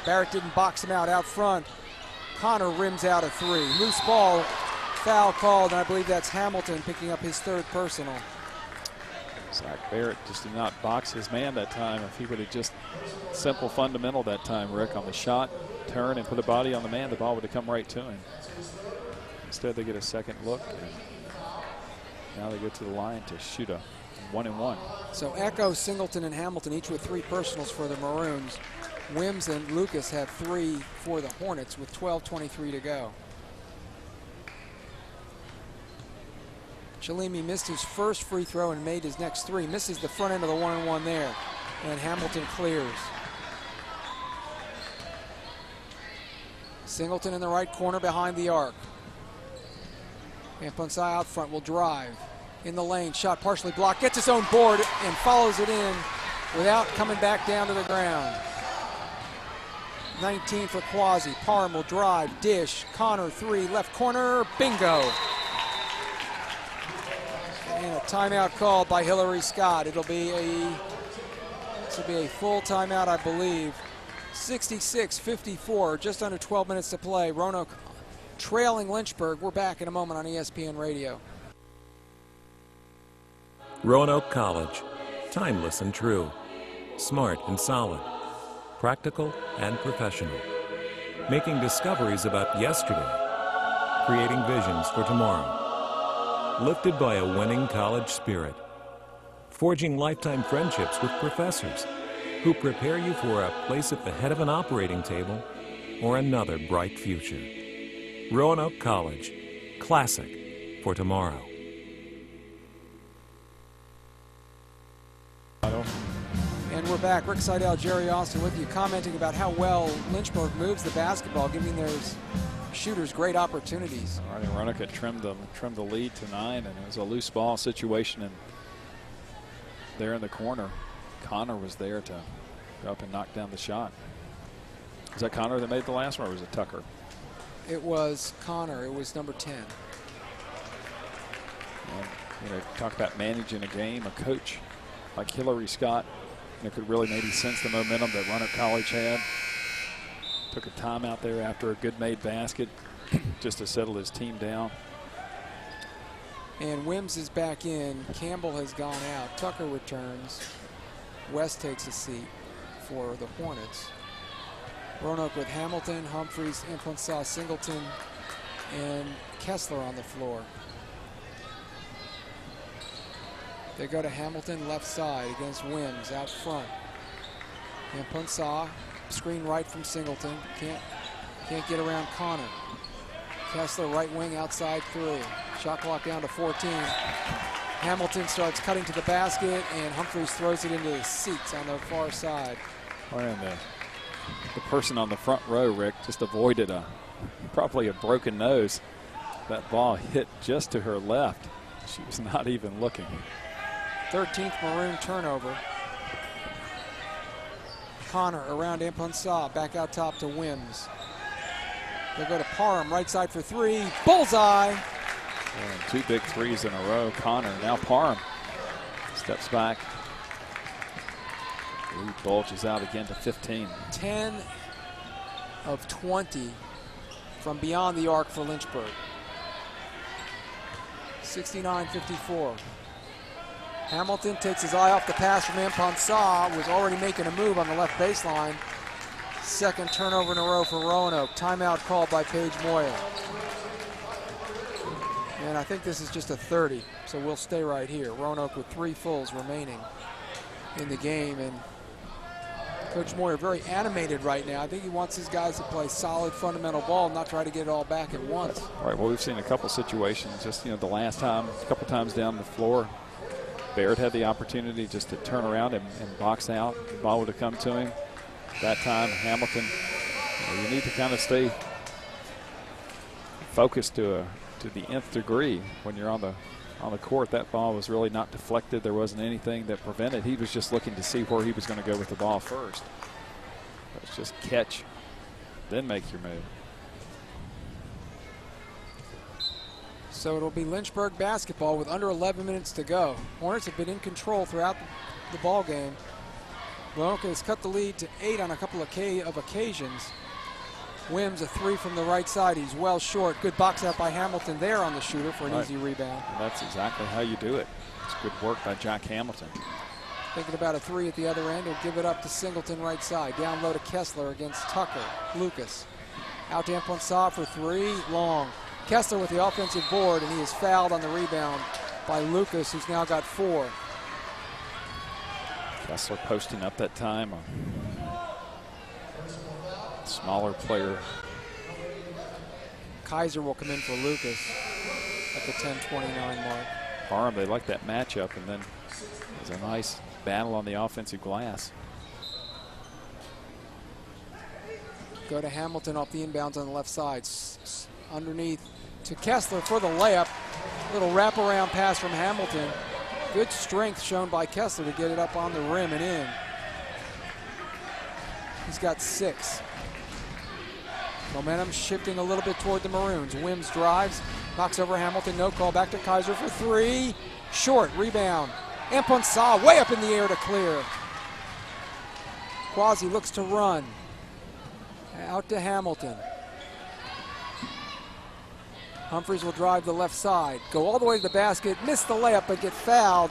Barrett didn't box him out front. Connor rims out a three. Loose ball, foul called, and I believe that's Hamilton picking up his third personal. Zach Barrett just did not box his man that time. If he would have just simple fundamental that time, Rick, on the shot, turn, and put a body on the man, the ball would have come right to him. Instead, they get a second look, and now they go to the line to shoot a 1-and-1. So Echo, Singleton, and Hamilton each with three personals for the Maroons. Wims and Lucas have three for the Hornets with 12:23 to go. Chalimi missed his first free throw and made his next three. Misses the front end of the 1-and-1 there. And Hamilton clears. Singleton in the right corner behind the arc. Amponsah out front will drive. In the lane, shot partially blocked, gets his own board and follows it in without coming back down to the ground. 19 for Quasi. Parham will drive, dish, Connor three, left corner, bingo. And a timeout called by Hillary Scott. This will be a full timeout, I believe. 66-54, just under 12 minutes to play. Roanoke trailing Lynchburg. We're back in a moment on ESPN Radio. Roanoke College, timeless and true, smart and solid, practical and professional, making discoveries about yesterday, creating visions for tomorrow, lifted by a winning college spirit, forging lifetime friendships with professors who prepare you for a place at the head of an operating table or another bright future. Roanoke College, classic for tomorrow. And we're back. Rick Seidel, Jerry Austin with you, commenting about how well Lynchburg moves the basketball, giving their shooters great opportunities. All right, Roanoke had trimmed the lead to 9, and it was a loose ball situation, and there in the corner, Connor was there to go up and knock down the shot. Was that Connor that made the last one, or was it Tucker? It was Connor. It was number 10. And, talk about managing a game. A coach like Hillary Scott could really maybe sense the momentum that Roanoke College had. Took a timeout there after a good made basket just to settle his team down. And Wims is back in. Campbell has gone out. Tucker returns. West takes a seat for the Hornets. Roanoke with Hamilton, Humphreys, Amponsah, Singleton, and Kessler on the floor. They go to Hamilton left side against Wims out front. Amponsah, screen right from Singleton. Can't get around Connor. Kessler right wing outside 3. Shot clock down to 14. Hamilton starts cutting to the basket, and Humphreys throws it into the seats on the far side. And the person on the front row, Rick, just avoided probably a broken nose. That ball hit just to her left. She was not even looking. 13th Maroon turnover. Connor around Amponsah, back out top to Wims. They'll go to Parham, right side for 3. Bullseye! And 2 big threes in a row. Connor, now Parham steps back. Lead bulges out again to 15. 10 of 20 from beyond the arc for Lynchburg. 69-54. Hamilton takes his eye off the pass from Amponsah, was already making a move on the left baseline. Second turnover in a row for Roanoke. Timeout called by Paige Moyer. And I think this is just a 30, so we'll stay right here. Roanoke with 3 fulls remaining in the game, and Coach Moyer very animated right now. I think he wants his guys to play solid fundamental ball, not try to get it all back at once. All right, well, we've seen a couple situations just, the last time, a couple times down the floor. Barrett had the opportunity just to turn around and box out. The ball would have come to him. That time, Hamilton, you need to kind of stay focused to the nth degree when you're on the court. That ball was really not deflected. There wasn't anything that prevented. He was just looking to see where he was going to go with the ball first. Let's just catch, then make your move. So it'll be Lynchburg basketball with under 11 minutes to go. Hornets have been in control throughout the ball game. Roanoke has cut the lead to 8 on a couple of occasions. Wims a 3 from the right side. He's well short. Good box out by Hamilton there on the shooter for an easy rebound. And that's exactly how you do it. It's good work by Jack Hamilton. Thinking about a 3 at the other end. He'll give it up to Singleton right side. Down low to Kessler against Tucker. Lucas. Out to Amponsah for 3. Long. Kessler with the offensive board, and he is fouled on the rebound by Lucas, who's now got 4. Kessler posting up that time. A smaller player. Kaiser will come in for Lucas at the 10:29 mark. Parham, they like that matchup, and then there's a nice battle on the offensive glass. Go to Hamilton off the inbounds on the left side. Underneath to Kessler for the layup. Little wraparound pass from Hamilton. Good strength shown by Kessler to get it up on the rim and in. He's got 6. Momentum shifting a little bit toward the Maroons. Wims drives, knocks over Hamilton, no call. Back to Kaiser for 3. Short, rebound. Amponsah way up in the air to clear. Quasi looks to run. Out to Hamilton. Humphreys will drive the left side, go all the way to the basket, miss the layup, but get fouled.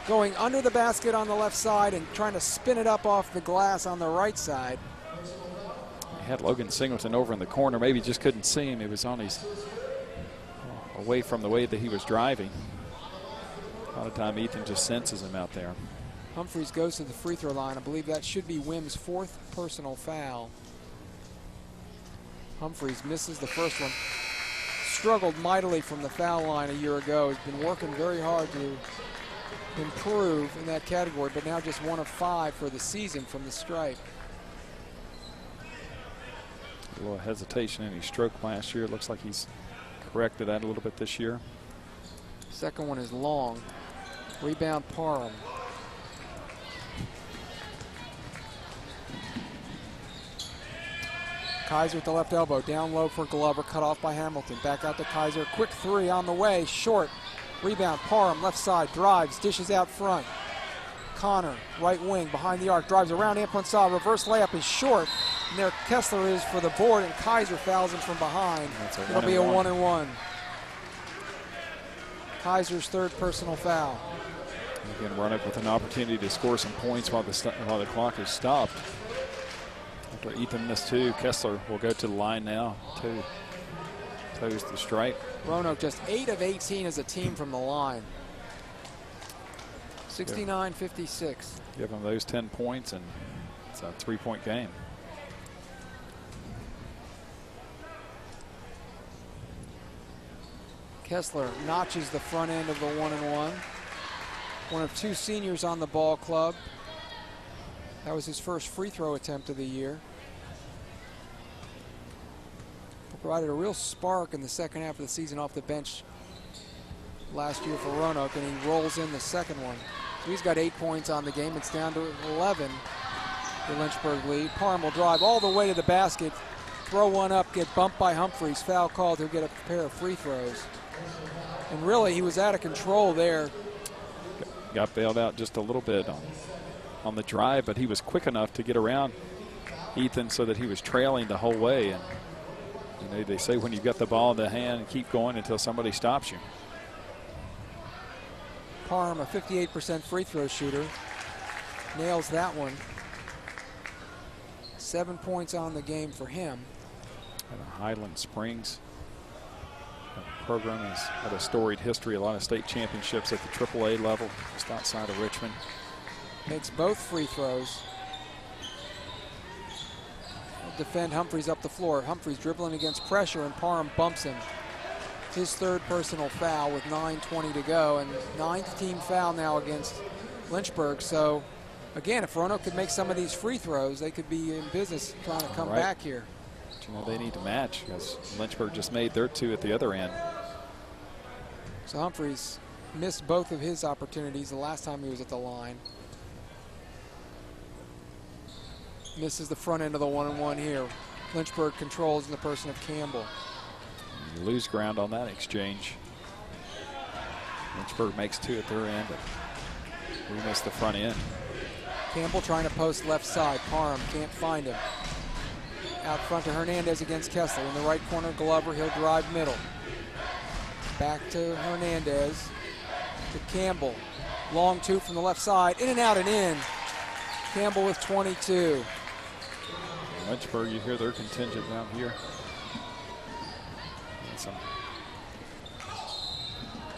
Going under the basket on the left side and trying to spin it up off the glass on the right side. He had Logan Singleton over in the corner, maybe just couldn't see him. It was on his, away from the way that he was driving. A lot of time Ethan just senses him out there. Humphreys goes to the free throw line. I believe that should be Wims' 4th personal foul. Humphreys misses the first one. Struggled mightily from the foul line a year ago. He's been working very hard to improve in that category, but now just 1 of 5 for the season from the stripe. A little hesitation in his stroke last year. It looks like he's corrected that a little bit this year. Second one is long. Rebound Parham. Kaiser with the left elbow, down low for Glover, cut off by Hamilton. Back out to Kaiser, quick 3 on the way, short. Rebound, Parham, left side, drives, dishes out front. Connor, right wing, behind the arc, drives around Amponsah, reverse layup is short. And there Kessler is for the board, and Kaiser fouls him from behind. It'll be a 1-and-1. Kaiser's 3rd personal foul. Again, Roanoke with an opportunity to score some points while the clock is stopped. After Ethan missed 2, Kessler will go to the line now to toes the stripe. Roanoke just 8 of 18 as a team from the line. 69-56. Give them those 10 points, and it's a 3-point game. Kessler notches the front end of the 1-and-1. One of 2 seniors on the ball club. That was his first free throw attempt of the year. Provided a real spark in the second half of the season off the bench last year for Roanoke, and he rolls in the second one. So he's got 8 points on the game. It's down to 11, the Lynchburg lead. Parham will drive all the way to the basket, throw one up, get bumped by Humphreys. Foul called. He'll get a pair of free throws. And really, he was out of control there. Got bailed out just a little bit on the drive, but he was quick enough to get around Ethan so that he was trailing the whole way. And you know, they say when you've got the ball in the hand, keep going until somebody stops you. Parham, a 58% free throw shooter, nails that one. 7 points on the game for him. And Highland Springs program has had a storied history, a lot of state championships at the AAA level, just outside of Richmond. Makes both free throws. Defend Humphreys up the floor. Humphreys dribbling against pressure, and Parham bumps him. His 3rd personal foul with 9:20 to go, and 9th team foul now against Lynchburg. So again, if Roanoke could make some of these free throws, they could be in business trying to come back here. But, you know, they need to match because Lynchburg just made their 2 at the other end. So Humphreys missed both of his opportunities the last time he was at the line. Misses the front end of the 1-and-1 here. Lynchburg controls in the person of Campbell. You lose ground on that exchange. Lynchburg makes 2 at their end. We missed the front end. Campbell trying to post left side. Parham can't find him. Out front to Hernandez against Kessler. In the right corner, Glover. He'll drive middle. Back to Hernandez. To Campbell. Long 2 from the left side. In and out and in. Campbell with 22. Lynchburg, you hear their contingent down here.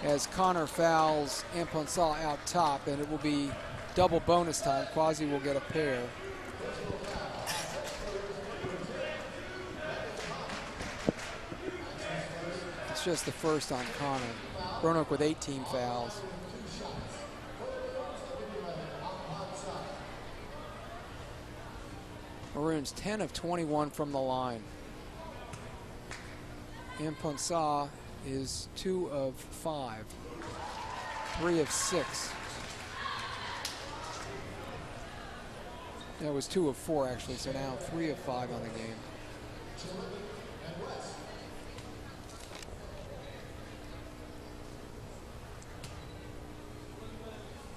As Connor fouls Amponsah out top, and it will be double bonus time. Quasi will get a pair. That's just the first on Connor. Roanoke with 8 team fouls. Maroons 10 of 21 from the line. Amponsah is 2 of 5. 3 of 6. That was 2 of 4 actually, so now 3 of 5 on the game.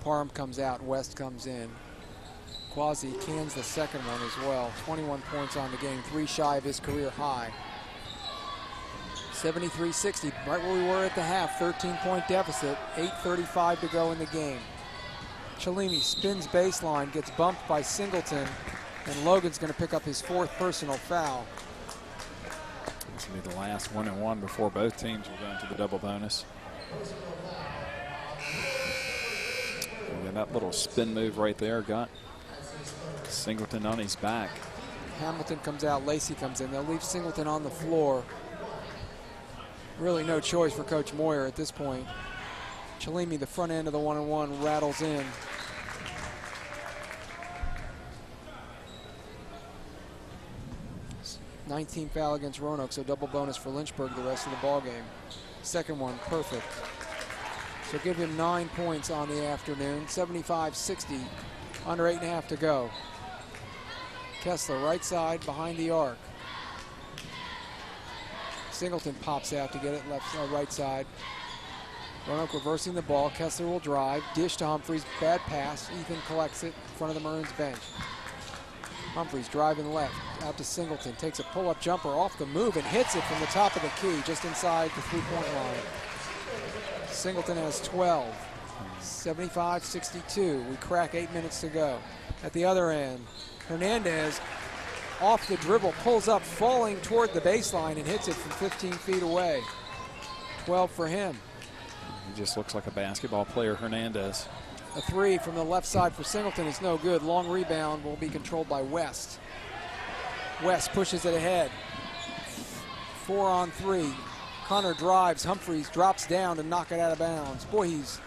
Parham comes out, West comes in. Quasi cans the second one as well. 21 points on the game, 3 shy of his career high. 73-60, right where we were at the half, 13-point deficit, 8:35 to go in the game. Chalimi spins baseline, gets bumped by Singleton, and Logan's going to pick up his 4th personal foul. This will be the last 1-and-1 before both teams will go into the double bonus. And that little spin move right there got Singleton on his back. Hamilton comes out, Lacey comes in. They'll leave Singleton on the floor. Really no choice for Coach Moyer at this point. Chalimi, the front end of the 1-and-1, rattles in. '19 foul against Roanoke, so double bonus for Lynchburg the rest of the ball game. Second one, perfect. So give him 9 points on the afternoon. 75-60, under 8.5 to go. Kessler, right side, behind the arc. Singleton pops out to get it right side. Roanoke reversing the ball. Kessler will drive. Dish to Humphreys. Bad pass. Ethan collects it in front of the Maroons bench. Humphreys driving left. Out to Singleton. Takes a pull-up jumper off the move and hits it from the top of the key, just inside the 3-point line. Singleton has 12. 75-62. We crack 8 minutes to go. At the other end, Hernandez off the dribble, pulls up, falling toward the baseline and hits it from 15 feet away. 12 for him. He just looks like a basketball player, Hernandez. A 3 from the left side for Singleton is no good. Long rebound will be controlled by West. West pushes it ahead. 4 on 3. Connor drives. Humphreys drops down to knock it out of bounds. Boy, he's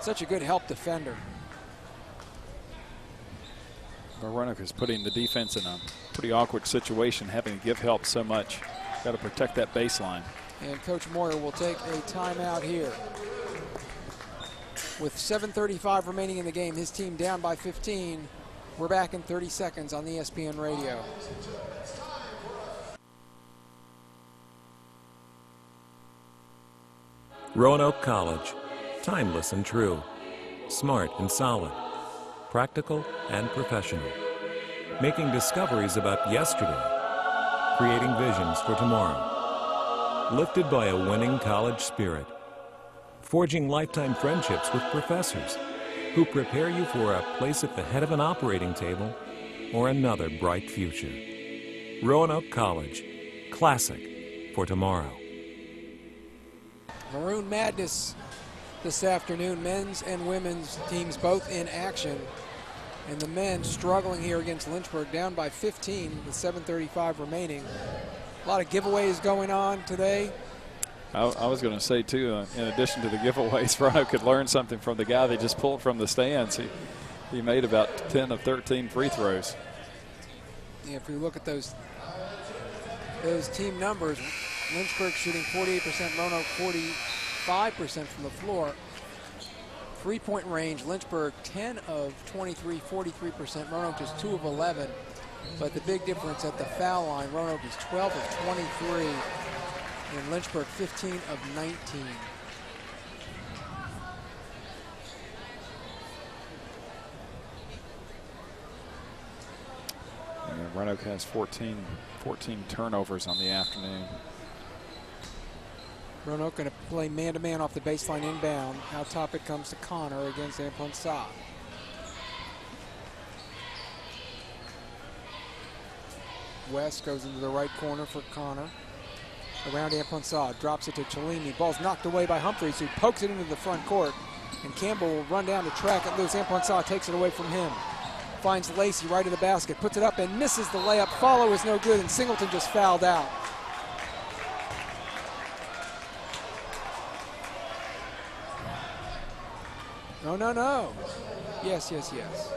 such a good help defender. Roanoke is putting the defense in a pretty awkward situation, having to give help so much. Got to protect that baseline. And Coach Moyer will take a timeout here. With 7:35 remaining in the game, his team down by 15. We're back in 30 seconds on the ESPN radio. Roanoke College, timeless and true, smart and solid, practical and professional, making discoveries about yesterday, creating visions for tomorrow, lifted by a winning college spirit, forging lifetime friendships with professors who prepare you for a place at the head of an operating table or another bright future. Roanoke College, classic for tomorrow. Maroon Madness this afternoon, men's and women's teams both in action. And the men struggling here against Lynchburg, down by 15 with 7:35 remaining. A lot of giveaways going on today. I was going to say, too, in addition to the giveaways, Roanoke could learn something from the guy they just pulled from the stands. He made about 10 of 13 free throws. Yeah, if we look at those team numbers, Lynchburg shooting 48%, Roanoke 45% from the floor. 3-point range, Lynchburg 10 of 23, 43%. Roanoke just 2 of 11. But the big difference at the foul line, Roanoke is 12 of 23, and Lynchburg 15 of 19. And Roanoke has 14 turnovers on the afternoon. Roanoke going to play man-to-man off the baseline inbound. Out top it comes to Connor against Amponsah. West goes into the right corner for Connor. Around Amponsah, drops it to Chalimi. Ball's knocked away by Humphreys, who pokes it into the front court. And Campbell will run down to track it loose. Amponsah takes it away from him. Finds Lacey right of the basket, puts it up and misses the layup. Follow is no good, and Singleton just fouled out. No, no, no. Yes, yes, yes.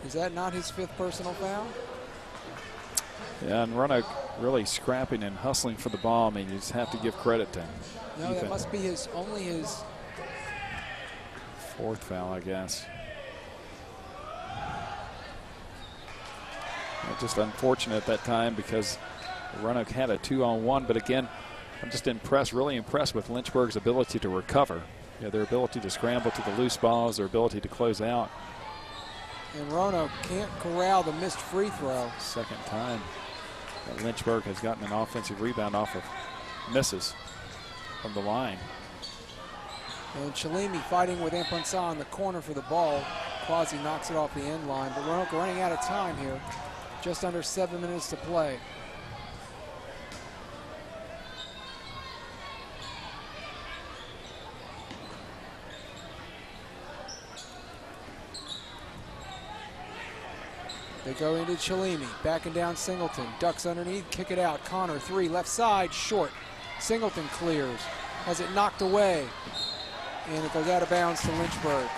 Is that not his 5th personal foul? Yeah, and Roanoke really scrapping and hustling for the ball. I mean, you just have to give credit to him. No, that must be only his 4th foul, I guess. Just unfortunate at that time because Roanoke had a 2-on-1, but again, I'm just really impressed with Lynchburg's ability to recover. Their ability to scramble to the loose balls, their ability to close out. And Roanoke can't corral the missed free throw. Second time that Lynchburg has gotten an offensive rebound off of misses from the line. And Chalimi fighting with Amponsah in the corner for the ball. Quasi knocks it off the end line, but Roanoke running out of time here. Just under 7 minutes to play. They go into Chalimi, backing down Singleton, ducks underneath, kick it out. Connor, 3, left side, short. Singleton clears, has it knocked away, and it goes out of bounds to Lynchburg.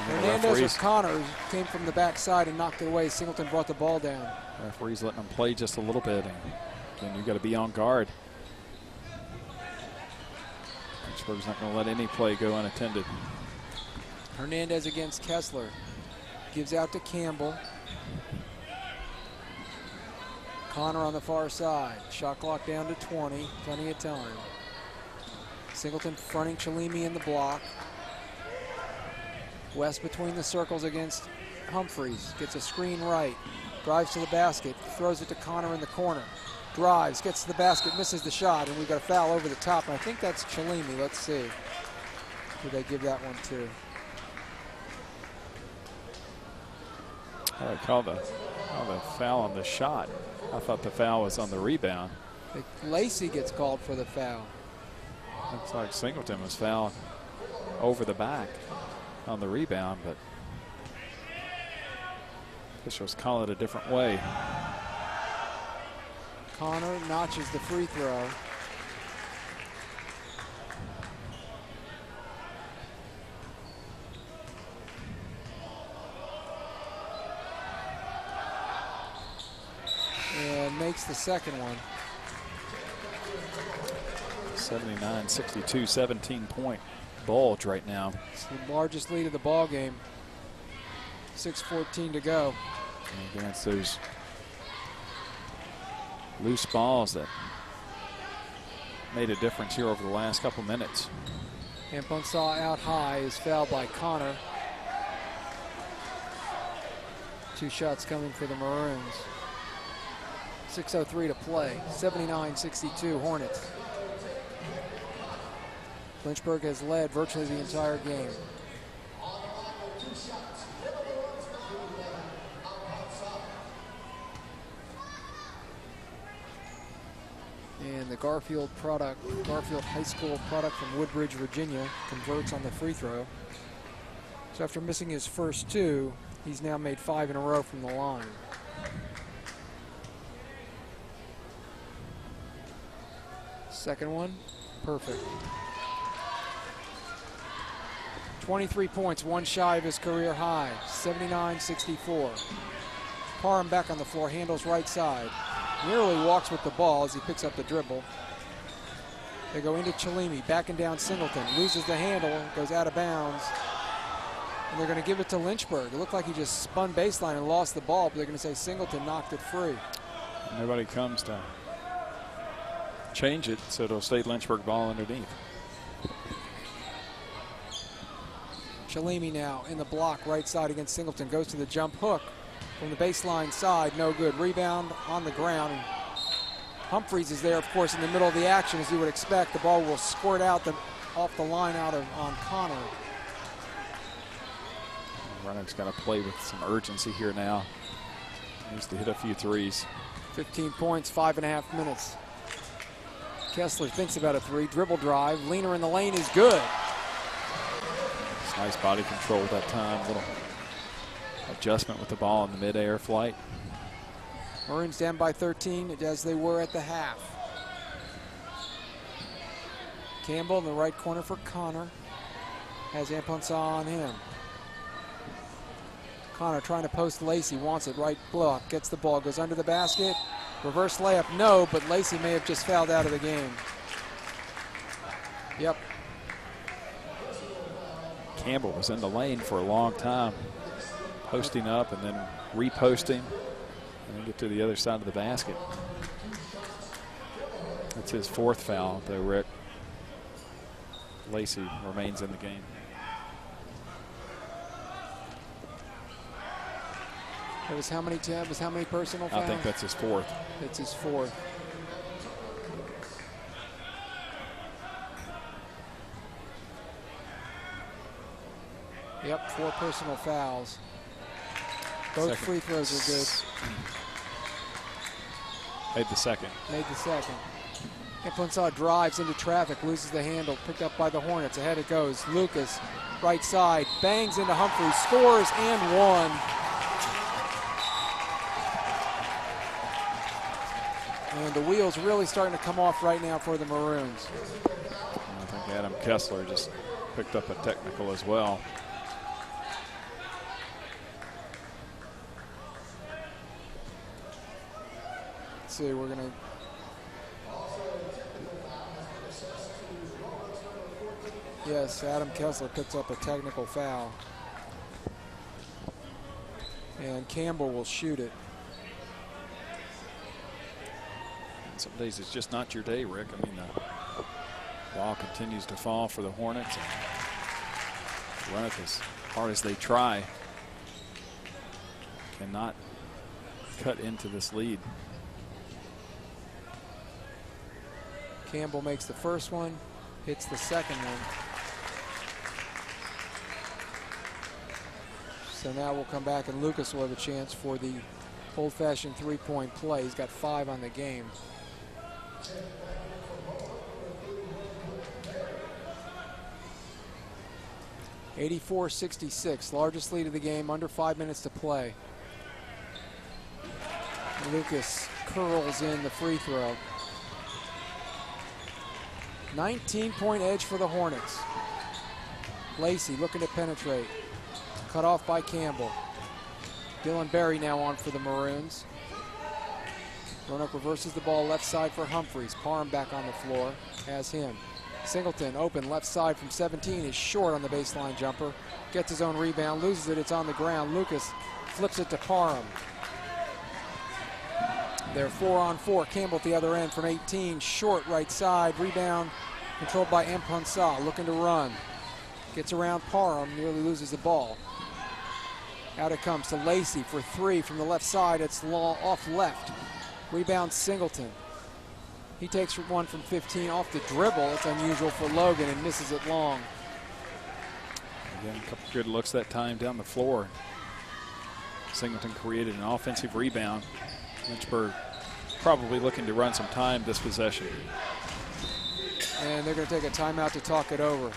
Hernandez or Connor came from the backside and knocked it away. Singleton brought the ball down. Referee's letting them play just a little bit, and again, you got to be on guard. Lynchburg's not going to let any play go unattended. Hernandez against Kessler. Gives out to Campbell. Connor on the far side. Shot clock down to 20. Plenty of time. Singleton fronting Chalimi in the block. West between the circles against Humphreys. Gets a screen right. Drives to the basket. Throws it to Connor in the corner. Drives. Gets to the basket. Misses the shot. And we've got a foul over the top. And I think that's Chalimi. Let's see who they give that one to. I call the foul on the shot. I thought the foul was on the rebound. Lacey gets called for the foul. Looks like Singleton was fouled over the back on the rebound, but officials call it a different way. Connor notches the free throw. And makes the second one. 79-62, 17-point bulge right now. It's the largest lead of the ball game. 6:14 to go. And against those loose balls that made a difference here over the last couple minutes. Amponsah out high is fouled by Connor. 2 shots coming for the Maroons. 6:03 to play. 79-62 Hornets. Lynchburg has led virtually the entire game. And the Garfield High School product from Woodbridge, Virginia, converts on the free throw. So after missing his first 2, he's now made 5 in a row from the line. Second one, perfect. 23 points, 1 shy of his career high, 79-64. Parham back on the floor, handles right side. Nearly walks with the ball as he picks up the dribble. They go into Chalimi, backing down Singleton, loses the handle, goes out of bounds. And they're going to give it to Lynchburg. It looked like he just spun baseline and lost the ball, but they're going to say Singleton knocked it free. Nobody comes to change it, so it'll stay Lynchburg ball underneath. Chalimi now in the block, right side against Singleton, goes to the jump hook from the baseline side, no good. Rebound on the ground. And Humphreys is there, of course, in the middle of the action, as you would expect. The ball will squirt out off the line on Connor. Roanoke's got to play with some urgency here now. Needs to hit a few threes. 15 points, 5.5 minutes. Kessler thinks about a 3, dribble drive, leaner in the lane is good. Nice body control that time, little adjustment with the ball in the mid-air flight. Maroons down by 13 as they were at the half. Campbell in the right corner for Connor. Has Amponsah on him. Connor trying to post Lacey, wants it, right block, gets the ball, goes under the basket. Reverse layup, no, but Lacey may have just fouled out of the game. Yep. Campbell was in the lane for a long time, posting up and then reposting, and then get to the other side of the basket. That's his 4th foul, though, Rick. Lacey remains in the game. It was how many personal fouls? I think that's his 4th. It's his 4th. Yep, 4 personal fouls. Both free throws are good. Made the second. Made the second. Amponsah drives into traffic, loses the handle, picked up by the Hornets. Ahead it goes. Lucas, right side, bangs into Humphreys, scores and one. And the wheels really starting to come off right now for the Maroons. I think Adam Kessler just picked up a technical as well. Let's see, we're going to... Yes, Adam Kessler picks up a technical foul. And Campbell will shoot it. Some days it's just not your day, Rick. I mean, the ball continues to fall for the Hornets. And run it as hard as they try. Cannot cut into this lead. Campbell makes the first one, hits the second one. So now we'll come back and Lucas will have a chance for the old-fashioned three-point play. He's got 5 on the game. (84-66), largest lead of the game, under 5 minutes to play. Lucas curls in the free throw. 19-point edge for the Hornets. Lacey looking to penetrate. Cut off by Campbell. Dylan Berry now on for the Maroons. Roanoke reverses the ball left side for Humphreys. Parham back on the floor as him. Singleton open left side from 17 is short on the baseline jumper. Gets his own rebound, loses it, it's on the ground. Lucas flips it to Parham. They're 4-on-4. Campbell at the other end from 18. Short right side. Rebound controlled by Amponsah. Looking to run. Gets around Parham. Nearly loses the ball. Out it comes to Lacey for 3 from the left side. It's off left. Rebound Singleton. He takes one from 15 off the dribble. It's unusual for Logan and misses it long. Again, a couple good looks that time down the floor. Singleton created an offensive rebound. Lynchburg probably looking to run some time this possession. And they're going to take a timeout to talk it over.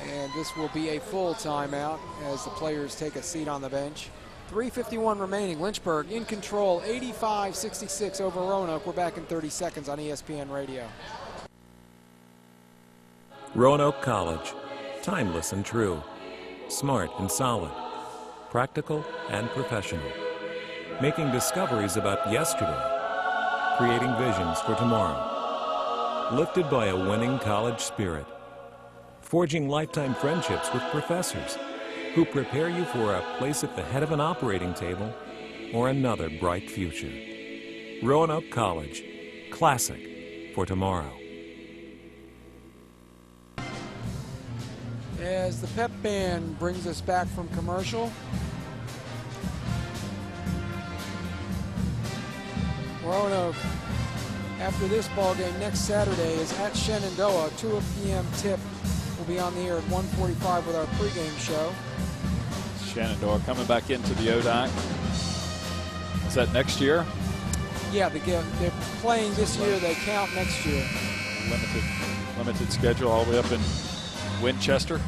And this will be a full timeout as the players take a seat on the bench. 3:51 remaining. Lynchburg in control, 85-66 over Roanoke. We're back in 30 seconds on ESPN Radio. Roanoke College, timeless and true, smart and solid, practical and professional, making discoveries about yesterday, creating visions for tomorrow, lifted by a winning college spirit, forging lifetime friendships with professors who prepare you for a place at the head of an operating table or another bright future. Roanoke College, classic for tomorrow. As the pep band brings us back from commercial, Roanoke, after this ball game next Saturday, is at Shenandoah. 2 p.m. tip. We'll be on the air at 1:45 with our pregame show. Shenandoah coming back into the ODAC. Is that next year? Yeah, they're playing this year. They count next year. Limited schedule all the way up in Winchester.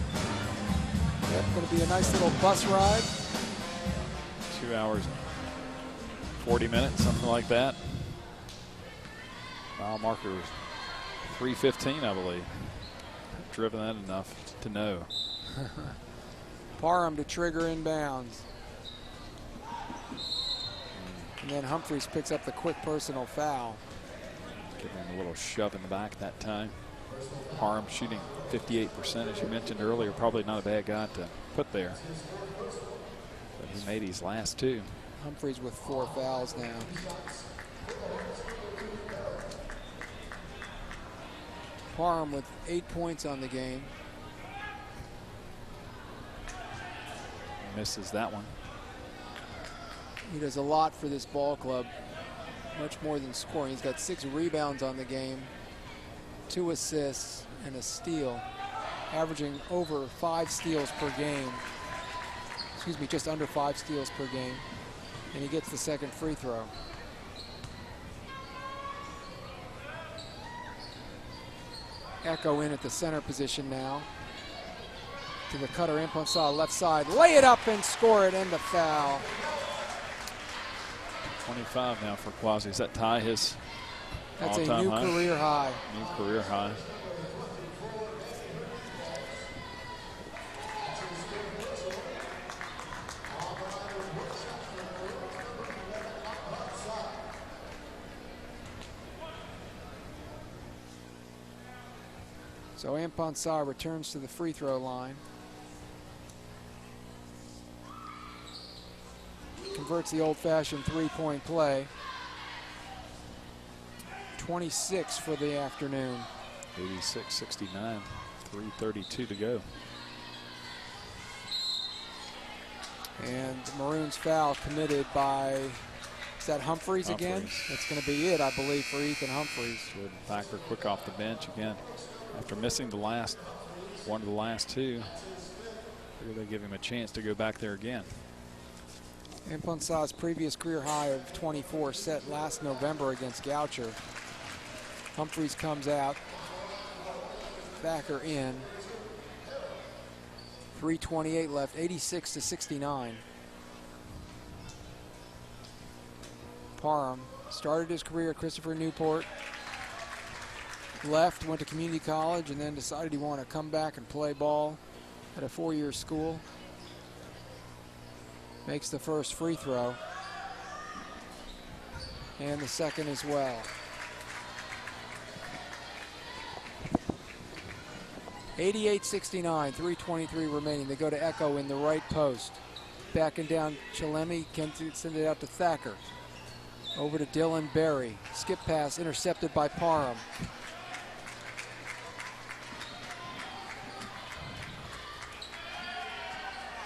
Yep, going to be a nice little bus ride. 2 hours, 40 minutes, something like that. Mile marker was 3:15, I believe. Driven that enough to know. Parham to trigger inbounds. And then Humphreys picks up the quick personal foul. Giving him a little shove in the back that time. Parham shooting 58%, as you mentioned earlier. Probably not a bad guy to put there. But he made his last two. Humphreys with 4 fouls now. Parham with 8 points on the game. Misses that one. He does a lot for this ball club, much more than scoring. He's got 6 rebounds on the game, 2 assists, and a steal, averaging over 5 steals per game. Excuse me, just under 5 steals per game. And he gets the second free throw. Echo in at the center position now. To the cutter, Imponsah left side. Lay it up and score it, and the foul. 25 now for Quasi. Does that tie his That's a all-time new high? career high. New career high. So Imponsah returns to the free throw line. Converts the old-fashioned three-point play. 26 for the afternoon. 86-69, 3:32 to go. And Maroons foul committed by, is that Humphreys again? Humphreys. That's going to be it, I believe, for Ethan Humphreys. Jordan Thacker quick off the bench again. After missing the last one of the last two, figure they give him a chance to go back there again. Imponsah's previous career high of 24 set last November against Goucher. Humphreys comes out. Thacker in. 3:28 left, 86-69. Parham started his career at Christopher Newport. Left, went to community college, and then decided he wanted to come back and play ball at a 4-year school. Makes the first free throw. And the second as well. 88-69, 3:23 remaining. They go to Echo in the right post. Backing down Chalemi, can send it out to Thacker. Over to Dylan Berry. Skip pass intercepted by Parham.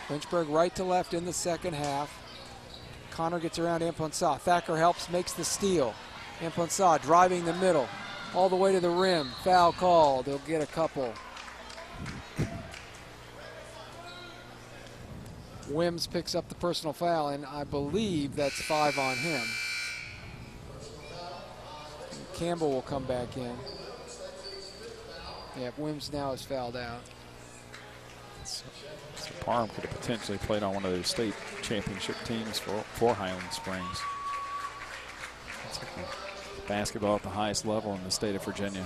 Lynchburg right to left in the second half. Connor gets around Imponsah. Thacker helps, makes the steal. Imponsah driving the middle, all the way to the rim. Foul called. They'll get a couple. Wims picks up the personal foul, and I believe that's 5 on him. And Campbell will come back in. Yeah, Wims now is fouled out. So Parham could have potentially played on one of those state championship teams for Highland Springs. It's like basketball at the highest level in the state of Virginia.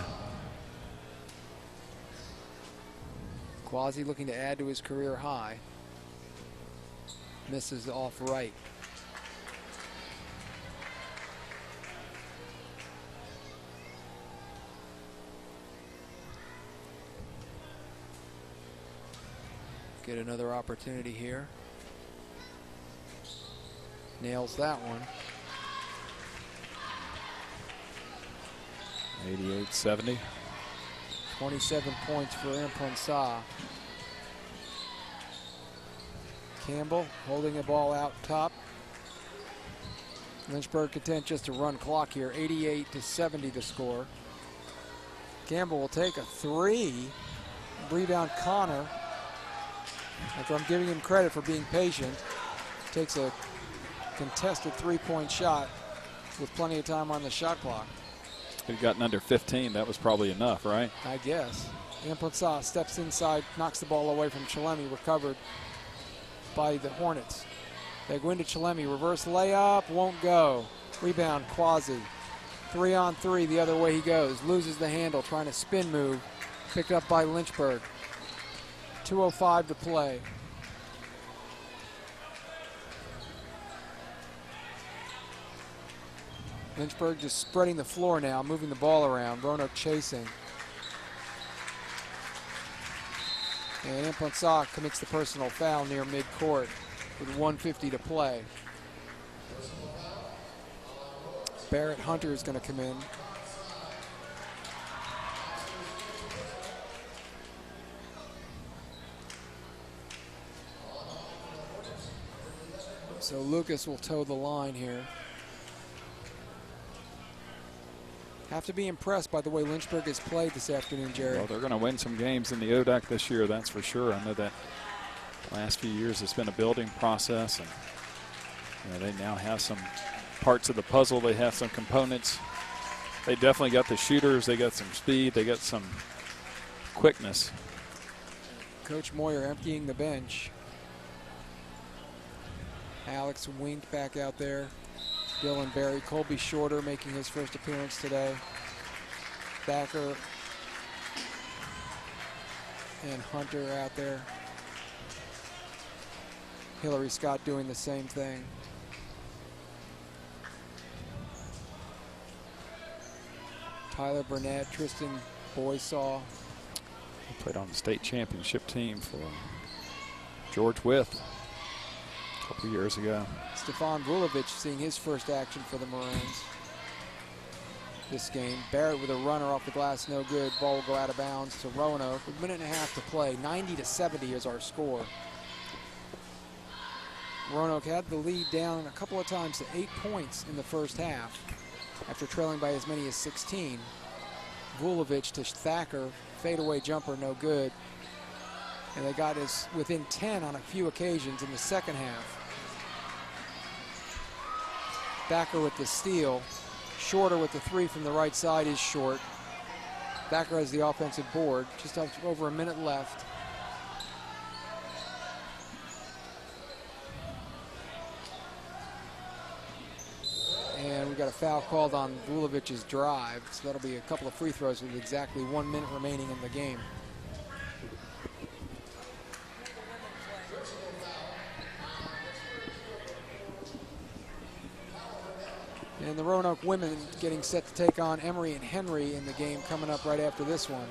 Quasi looking to add to his career high. Misses off right. Get another opportunity here. Nails that one. 88-70. 27 points for Imponsah. Campbell holding the ball out top. Lynchburg content just to run clock here. 88-70 the score. Campbell will take a 3. Rebound Connor. After I'm giving him credit for being patient, takes a contested 3-point shot with plenty of time on the shot clock. If he'd gotten under 15, that was probably enough, right? I guess. Imponsah steps inside, knocks the ball away from Chalemi, recovered by the Hornets. They go into Chalemi, reverse layup, won't go. Rebound, Quasi. 3-on-3 the other way he goes. Loses the handle, trying to spin move. Picked up by Lynchburg. 2:05 to play. Lynchburg just spreading the floor now, moving the ball around. Roanoke chasing. And Imponsac commits the personal foul near midcourt with 1:50 to play. Barrett Hunter is going to come in. So Lucas will toe the line here. Have to be impressed by the way Lynchburg has played this afternoon, Jerry. Well, they're going to win some games in the ODAC this year, that's for sure. I know that the last few years it's been a building process, and they now have some parts of the puzzle. They have some components. They definitely got the shooters. They got some speed. They got some quickness. Coach Moyer emptying the bench. Alex Wink back out there. Dylan Berry, Colby Shorter making his first appearance today. Thacker and Hunter out there. Hillary Scott doing the same thing. Tyler Burnett, Tristan Boysaw. He played on the state championship team for George Wythe a couple years ago. Stefan Vulovic seeing his first action for the Maroons this game. Barrett with a runner off the glass, no good. Ball will go out of bounds to Roanoke with a minute and a half to play. 90-70 is our score. Roanoke had the lead down a couple of times to 8 points in the first half after trailing by as many as 16. Vulovic to Thacker, fadeaway jumper, no good. And they got us within 10 on a few occasions in the second half. Thacker with the steal. Shorter with the three from the right side is short. Thacker has the offensive board. Just over a minute left. And we got a foul called on Vulovic's drive. So that'll be a couple of free throws with exactly 1 minute remaining in the game. And the Roanoke women getting set to take on Emory and Henry in the game coming up right after this one.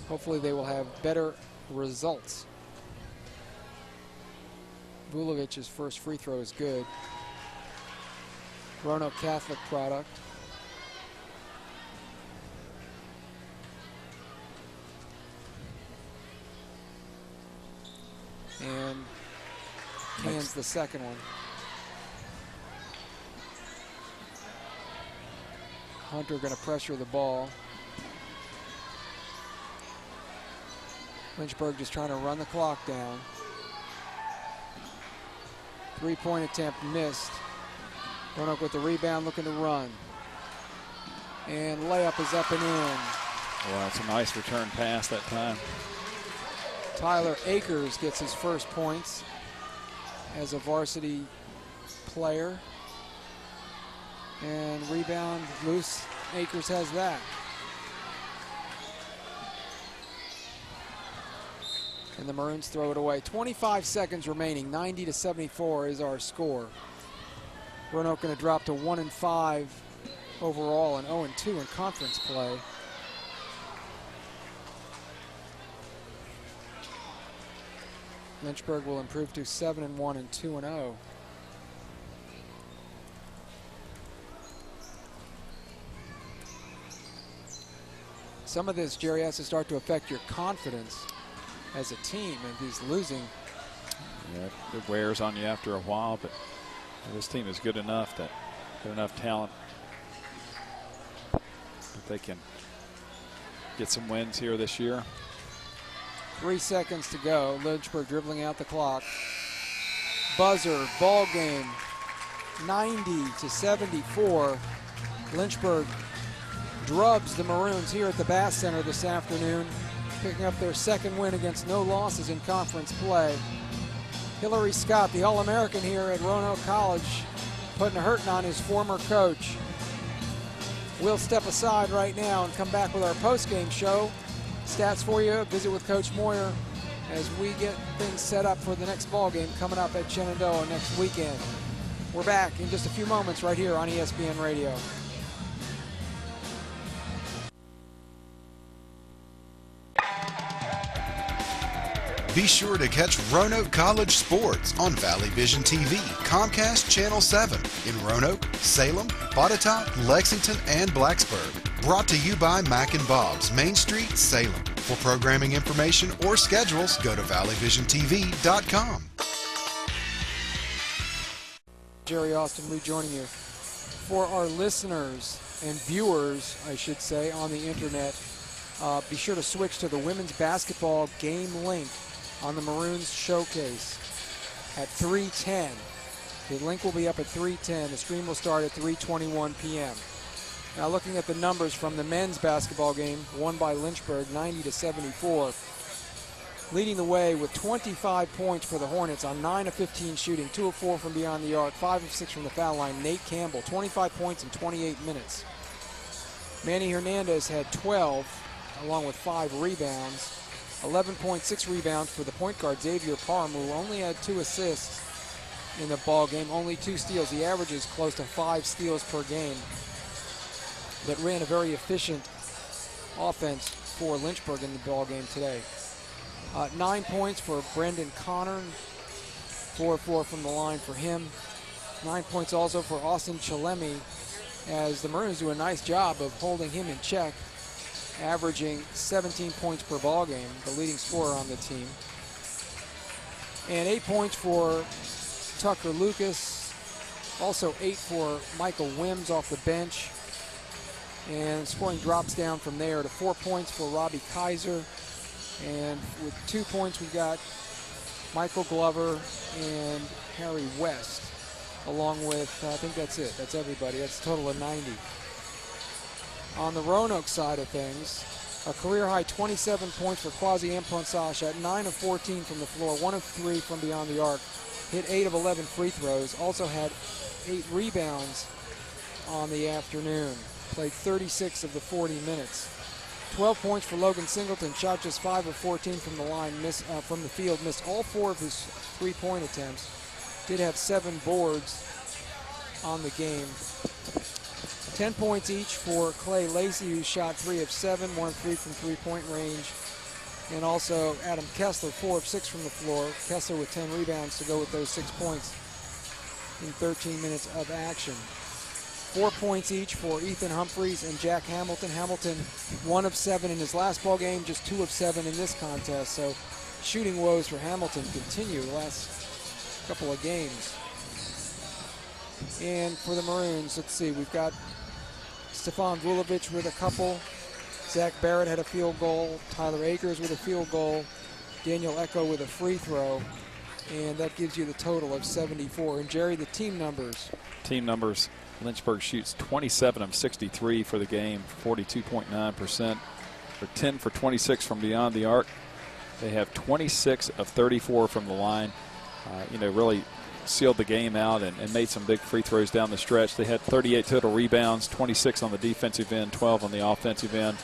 Hopefully they will have better results. Vulovic's first free throw is good. Roanoke Catholic product. And cans the second one. Hunter going to pressure the ball. Lynchburg just trying to run the clock down. Three-point attempt missed. Roanoke with the rebound, looking to run. And layup is up and in. Well, that's a nice return pass that time. Tyler Akers gets his first points as a varsity player. And rebound loose. Akers has that. And the Maroons throw it away. 25 seconds remaining. 90-74 is our score. Roanoke going to drop to 1-5 overall and 0-2 in conference play. Lynchburg will improve to 7-1 and 2-0. Some of this, Jerry, has to start to affect your confidence as a team, and he's losing. Yeah, it wears on you after a while, but this team is good enough that got enough talent that they can get some wins here this year. 3 seconds to go. Lynchburg dribbling out the clock. Buzzer, ball game, 90-74. Lynchburg drubs the Maroons here at the Bass Center this afternoon, picking up their second win against no losses in conference play. Hillary Scott, the All-American here at Roanoke College, putting a hurting on his former coach. We'll step aside right now and come back with our post-game show. Stats for you, visit with Coach Moyer as we get things set up for the next ball game coming up at Shenandoah next weekend. We're back in just a few moments right here on ESPN Radio. Be sure to catch Roanoke College sports on Valley Vision TV, Comcast Channel 7 in Roanoke, Salem, Botetourt, Lexington, and Blacksburg. Brought to you by Mac and Bob's, Main Street, Salem. For programming information or schedules, go to valleyvisiontv.com. Jerry Austin rejoining you. For our listeners and viewers, I should say, on the internet, be sure to switch to the women's basketball game link on the Maroons showcase at 3:10. The link will be up at 3:10. The stream will start at 3:21 p.m. Now looking at the numbers from the men's basketball game, won by Lynchburg 90-74. Leading the way with 25 points for the Hornets on 9 of 15 shooting, 2 of 4 from beyond the arc, 5 of 6 from the foul line. Nate Campbell, 25 points in 28 minutes. Manny Hernandez had 12, along with 5 rebounds. 11.6 rebounds for the point guard Xavier Parham, who only had 2 assists in the ball game, only 2 steals. He averages close to 5 steals per game, but ran a very efficient offense for Lynchburg in the ball game today. 9 points for Brendan Connor, 4 of 4 from the line for him. 9 points also for Austin Chalemi, as the Maroons do a nice job of holding him in check, averaging 17 points per ball game, the leading scorer on the team. And 8 points for Tucker Lucas, also 8 for Michael Wims off the bench, and scoring drops down from there to 4 points for Robbie Kaiser, and with 2 points we got Michael Glover and Harry West, along with, I think that's it, that's everybody, that's a total of 90. On the Roanoke side of things, a career-high 27 points for Quasi Amponsah, shot 9 of 14 from the floor, 1 of 3 from beyond the arc, hit 8 of 11 free throws, also had 8 rebounds on the afternoon, played 36 of the 40 minutes. 12 points for Logan Singleton, shot just 5 of 14 from the line, from the field, missed all 4 of his 3-point attempts, did have 7 boards on the game. 10 points each for Clay Lacey, who shot 3 of 7, 1 of 3 from 3-point range. And also Adam Kessler, 4 of 6 from the floor. Kessler with 10 rebounds to go with those 6 points in 13 minutes of action. 4 points each for Ethan Humphreys and Jack Hamilton. Hamilton, 1 of 7 in his last ball game, just 2 of 7 in this contest. So shooting woes for Hamilton continue the last couple of games. And for the Maroons, let's see, we've got Stefan Vulovic with a couple. Zach Barrett had a field goal. Tyler Akers with a field goal. Daniel Echo with a free throw. And that gives you the total of 74. And Jerry, the team numbers. Team numbers. Lynchburg shoots 27 of 63 for the game, 42.9%. For 10 for 26 from beyond the arc. They have 26 of 34 from the line. Really sealed the game out and made some big free throws down the stretch. They had 38 total rebounds, 26 on the defensive end, 12 on the offensive end.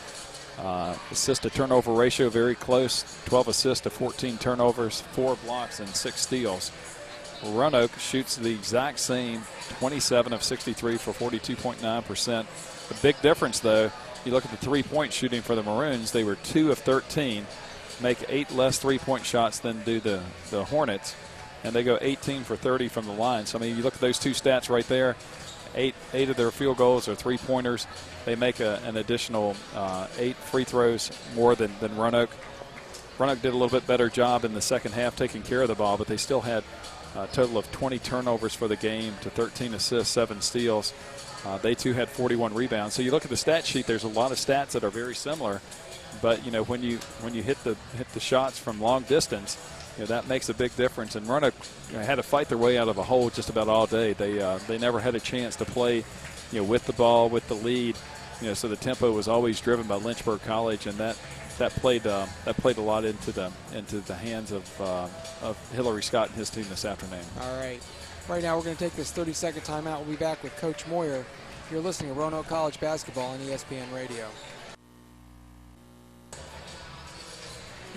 Assist to turnover ratio very close, 12 assists to 14 turnovers, 4 blocks and 6 steals. Roanoke shoots the exact same, 27 of 63 for 42.9%. The big difference, though, you look at the 3-point shooting for the Maroons, they were 2 of 13, make 8 less 3-point shots than do the Hornets. And they go 18 for 30 from the line. So, I mean, you look at those 2 stats right there, 8 of their field goals are 3-pointers. They make an additional 8 free throws more than Roanoke. Roanoke did a little bit better job in the second half taking care of the ball, but they still had a total of 20 turnovers for the game to 13 assists, 7 steals. They, too, had 41 rebounds. So you look at the stat sheet, there's a lot of stats that are very similar. But, when you hit the shots from long distance, that makes a big difference. And Roanoke had to fight their way out of a hole just about all day. They never had a chance to play, with the ball, with the lead. So the tempo was always driven by Lynchburg College, and that played a lot into the hands of Hillary Scott and his team this afternoon. All right. Right now we're going to take this 30-second timeout. We'll be back with Coach Moyer You're listening to Roanoke College basketball on ESPN Radio.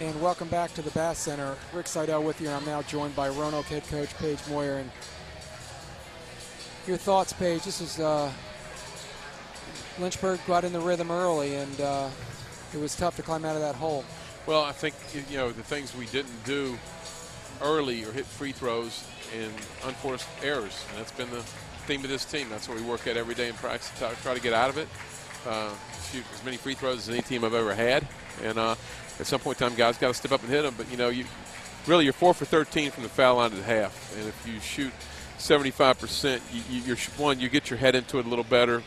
And welcome back to the Bass Center. Rick Seidel with you, and I'm now joined by Roanoke head coach Paige Moyer. And your thoughts, Paige? This is Lynchburg got in the rhythm early, and it was tough to climb out of that hole. Well, I think, you know, the things we didn't do early or hit free throws and unforced errors, and that's been the theme of this team. That's what we work at every day in practice, to try to get out of it, shoot as many free throws as any team I've ever had, and at some point in time, guys got to step up and hit them. But, you know, you're 4 for 13 from the foul line at half, and if you shoot 75%, you get your head into it a little better.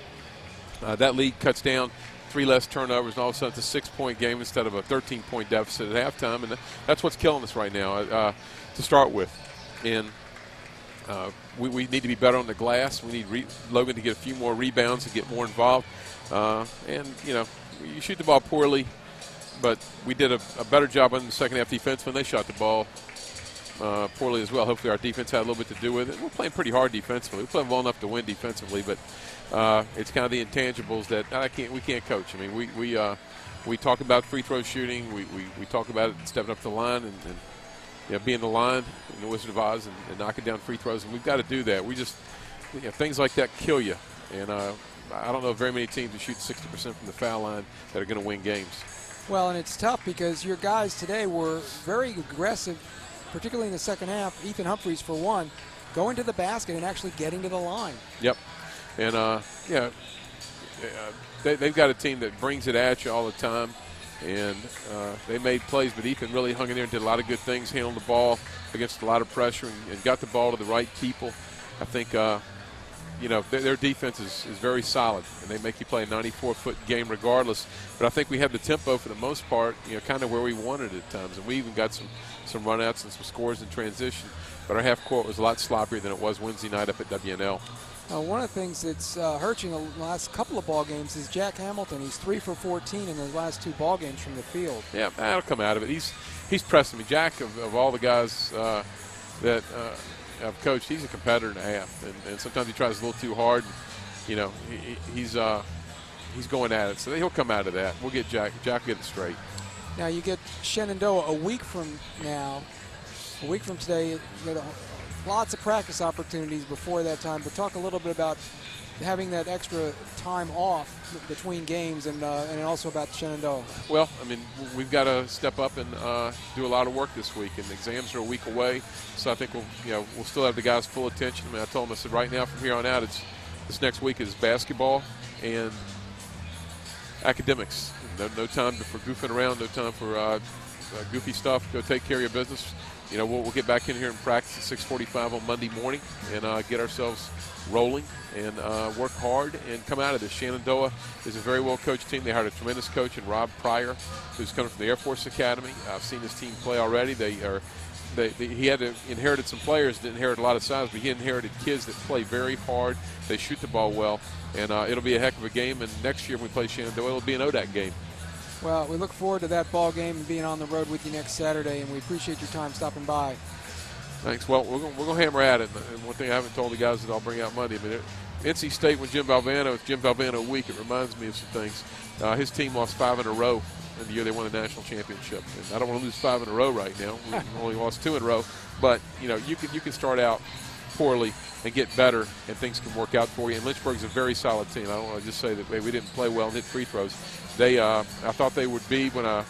That lead cuts down 3 less turnovers, and all of a sudden it's a 6-point game instead of a 13-point deficit at halftime, and that's what's killing us right now to start with. And we need to be better on the glass. We need Logan to get a few more rebounds and get more involved. And, you know, you shoot the ball poorly, but we did a better job on the second half defense when they shot the ball poorly as well. Hopefully our defense had a little bit to do with it. We're playing pretty hard defensively. We're playing well enough to win defensively, but it's kind of the intangibles that we can't coach. I mean, we talk about free throw shooting. We talk about it stepping up the line and you know, being the line in the Wizard of Oz and knocking down free throws. And we've got to do that. We just, you know, things like that kill you. And I don't know very many teams that shoot 60% from the foul line that are going to win games. Well, and it's tough because your guys today were very aggressive, particularly in the second half. Ethan Humphreys, for one, going to the basket and actually getting to the line. Yep. And, yeah, they've got a team that brings it at you all the time. And they made plays, but Ethan really hung in there and did a lot of good things, handled the ball against a lot of pressure and got the ball to the right people. I think, you know, their defense is very solid, and they make you play a 94-foot game regardless. But I think we have the tempo for the most part, you know, kind of where we wanted at times. And we even got some runouts and some scores in transition. But our half court was a lot sloppier than it was Wednesday night up at WNL. One of the things that's hurt you in the last couple of ball games is Jack Hamilton. He's 3 for 14 in the last 2 ball games from the field. Yeah, that'll come out of it. He's pressing me. Jack, of all the guys that I've coached, he's a competitor and a half, and sometimes he tries a little too hard. And, you know, he's going at it, so he'll come out of that. We'll get Jack. Jack will get it straight. Now you get Shenandoah a week from now. A week from today, you get lots of practice opportunities before that time. But talk a little bit about having that extra time off between games, and also about Shenandoah. Well, I mean, we've got to step up and do a lot of work this week, and exams are a week away. So I think we'll still have the guys' full attention. I mean, I told them, I said, right now from here on out, this next week is basketball and academics. No time for goofing around. No time for goofy stuff. Go take care of your business. You know, we'll get back in here and practice at 6:45 on Monday morning and get ourselves rolling and work hard and come out of this. Shenandoah is a very well-coached team. They hired a tremendous coach in Rob Pryor, who's coming from the Air Force Academy. I've seen this team play already. He had inherited some players, didn't inherit a lot of size, but he inherited kids that play very hard. They shoot the ball well, and it'll be a heck of a game. And next year when we play Shenandoah, it'll be an ODAC game. Well, we look forward to that ball game and being on the road with you next Saturday, and we appreciate your time stopping by. Thanks. Well, we're going to hammer at it. And one thing I haven't told the guys that I'll bring out Monday, I mean, NC State with Jim Valvano, it's Jim Valvano week. It reminds me of some things. His team lost 5 in a row in the year they won the national championship. And I don't want to lose 5 in a row right now. We only lost 2 in a row. But, you know, you can start out poorly and get better, and things can work out for you. And Lynchburg's a very solid team. I don't want to just say that we didn't play well and hit free throws. I thought they would be when I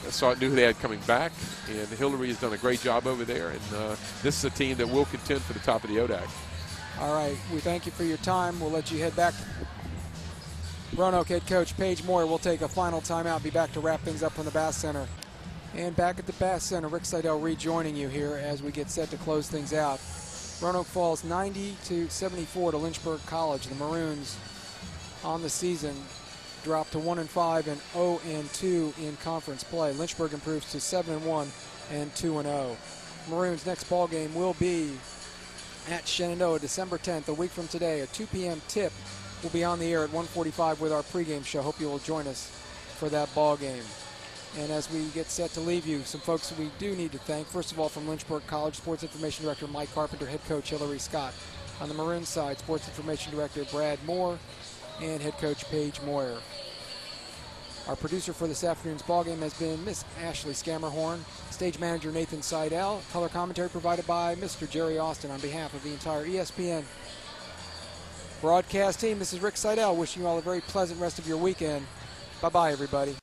knew who they had coming back, and Hillary has done a great job over there. And this is a team that will contend for the top of the ODAC. All right, we thank you for your time. We'll let you head back. Roanoke head coach Paige Moyer will take a final timeout, be back to wrap things up from the Bass Center. And back at the Bass Center, Rick Seidel rejoining you here as we get set to close things out. Roanoke falls 90-74 to Lynchburg College. The Maroons on the season dropped to 1-5 and 0-2 in conference play. Lynchburg improves to 7-1 and 2-0. Maroons' next ball game will be at Shenandoah December 10th, a week from today. A 2 p.m. tip will be on the air at 1:45 with our pregame show. Hope you will join us for that ball game. And as we get set to leave you, some folks we do need to thank. First of all, from Lynchburg College, Sports Information Director Mike Carpenter, Head Coach Hillary Scott. On the Maroon side, Sports Information Director Brad Moore, and head coach Paige Moyer. Our producer for this afternoon's ballgame has been Miss Ashley Scammerhorn, stage manager Nathan Seidel, color commentary provided by Mr. Jerry Austin on behalf of the entire ESPN broadcast team. This is Rick Seidel wishing you all a very pleasant rest of your weekend. Bye-bye, everybody.